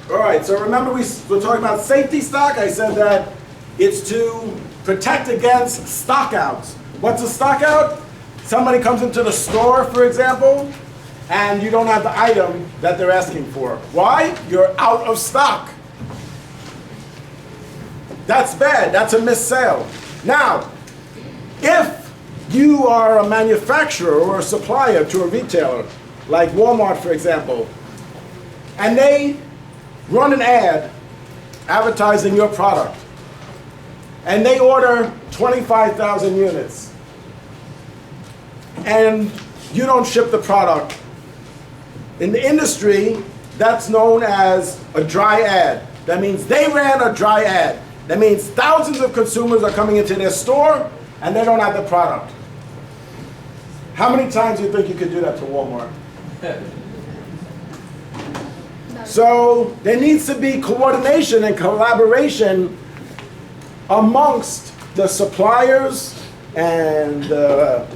All right, so remember we were talking about safety stock. I said that it's to protect against stockouts. What's a stockout? Somebody comes into the store, for example, and you don't have the item that they're asking for. Why? You're out of stock. That's bad. That's a missed sale. Now, if you are a manufacturer or a supplier to a retailer, like Walmart, for example, and they run an ad advertising your product, and they order 25,000 units, and you don't ship the product. In the industry, that's known as a dry ad. That means they ran a dry ad. That means thousands of consumers are coming into their store and they don't have the product. How many times do you think you could do that to Walmart? So there needs to be coordination and collaboration amongst the suppliers and the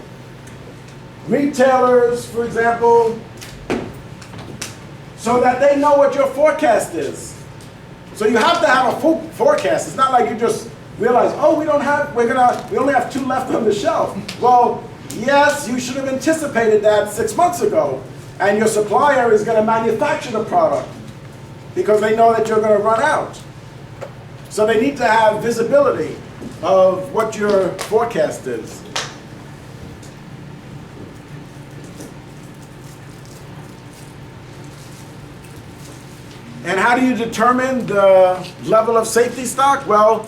retailers, for example, so that they know what your forecast is. So you have to have a full forecast. It's not like you just realize, oh, we only have 2 left on the shelf. Well, yes, you should have anticipated that 6 months ago. And your supplier is going to manufacture the product because they know that you're going to run out. So they need to have visibility of what your forecast is. And how do you determine the level of safety stock? Well,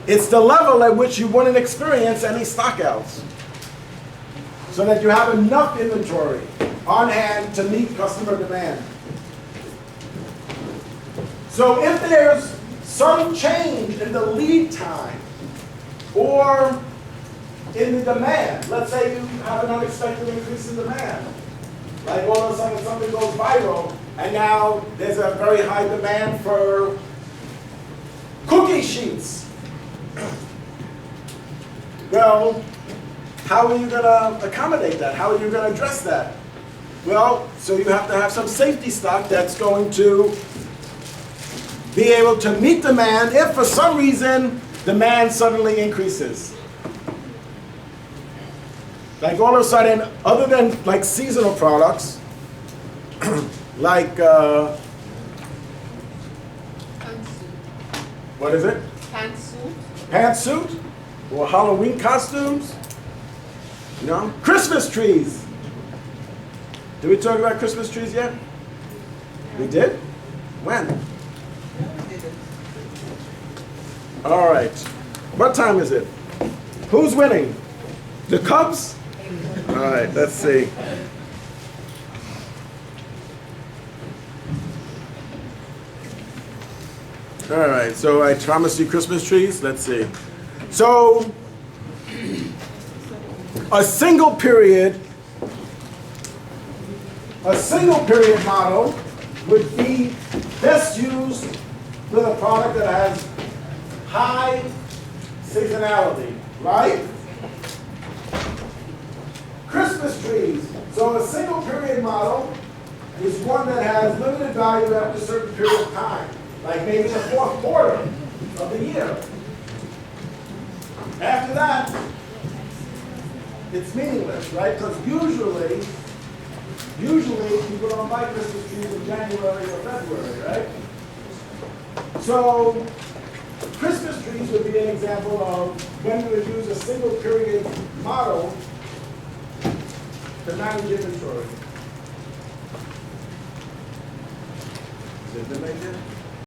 it's the level at which you wouldn't experience any stockouts, so that you have enough inventory on hand to meet customer demand. So if there's some change in the lead time or in the demand. Let's say you have an unexpected increase in demand. Like all of a sudden something goes viral, and now there's a very high demand for cookie sheets. Well, how are you going to accommodate that? How are you going to address that? Well, so you have to have some safety stock that's going to be able to meet demand if for some reason demand suddenly increases. Like all of a sudden, other than like seasonal products, like, what is it? Pantsuit. Pantsuit? Or Halloween costumes? You know? Christmas trees. Did we talk about Christmas trees yet? We did? When? All right. What time is it? Who's winning? The Cubs? All right, let's see. All right, so I promised you Christmas trees. Let's see. So, a single period model would be best used with a product that has high seasonality, right? Christmas trees. So a single period model is one that has limited value after a certain period of time, like maybe the fourth quarter of the year. After that, it's meaningless, right? Because usually people don't buy Christmas trees in January or February, right? So Christmas trees would be an example of when we would use a single period model to manage inventory. Does it make it?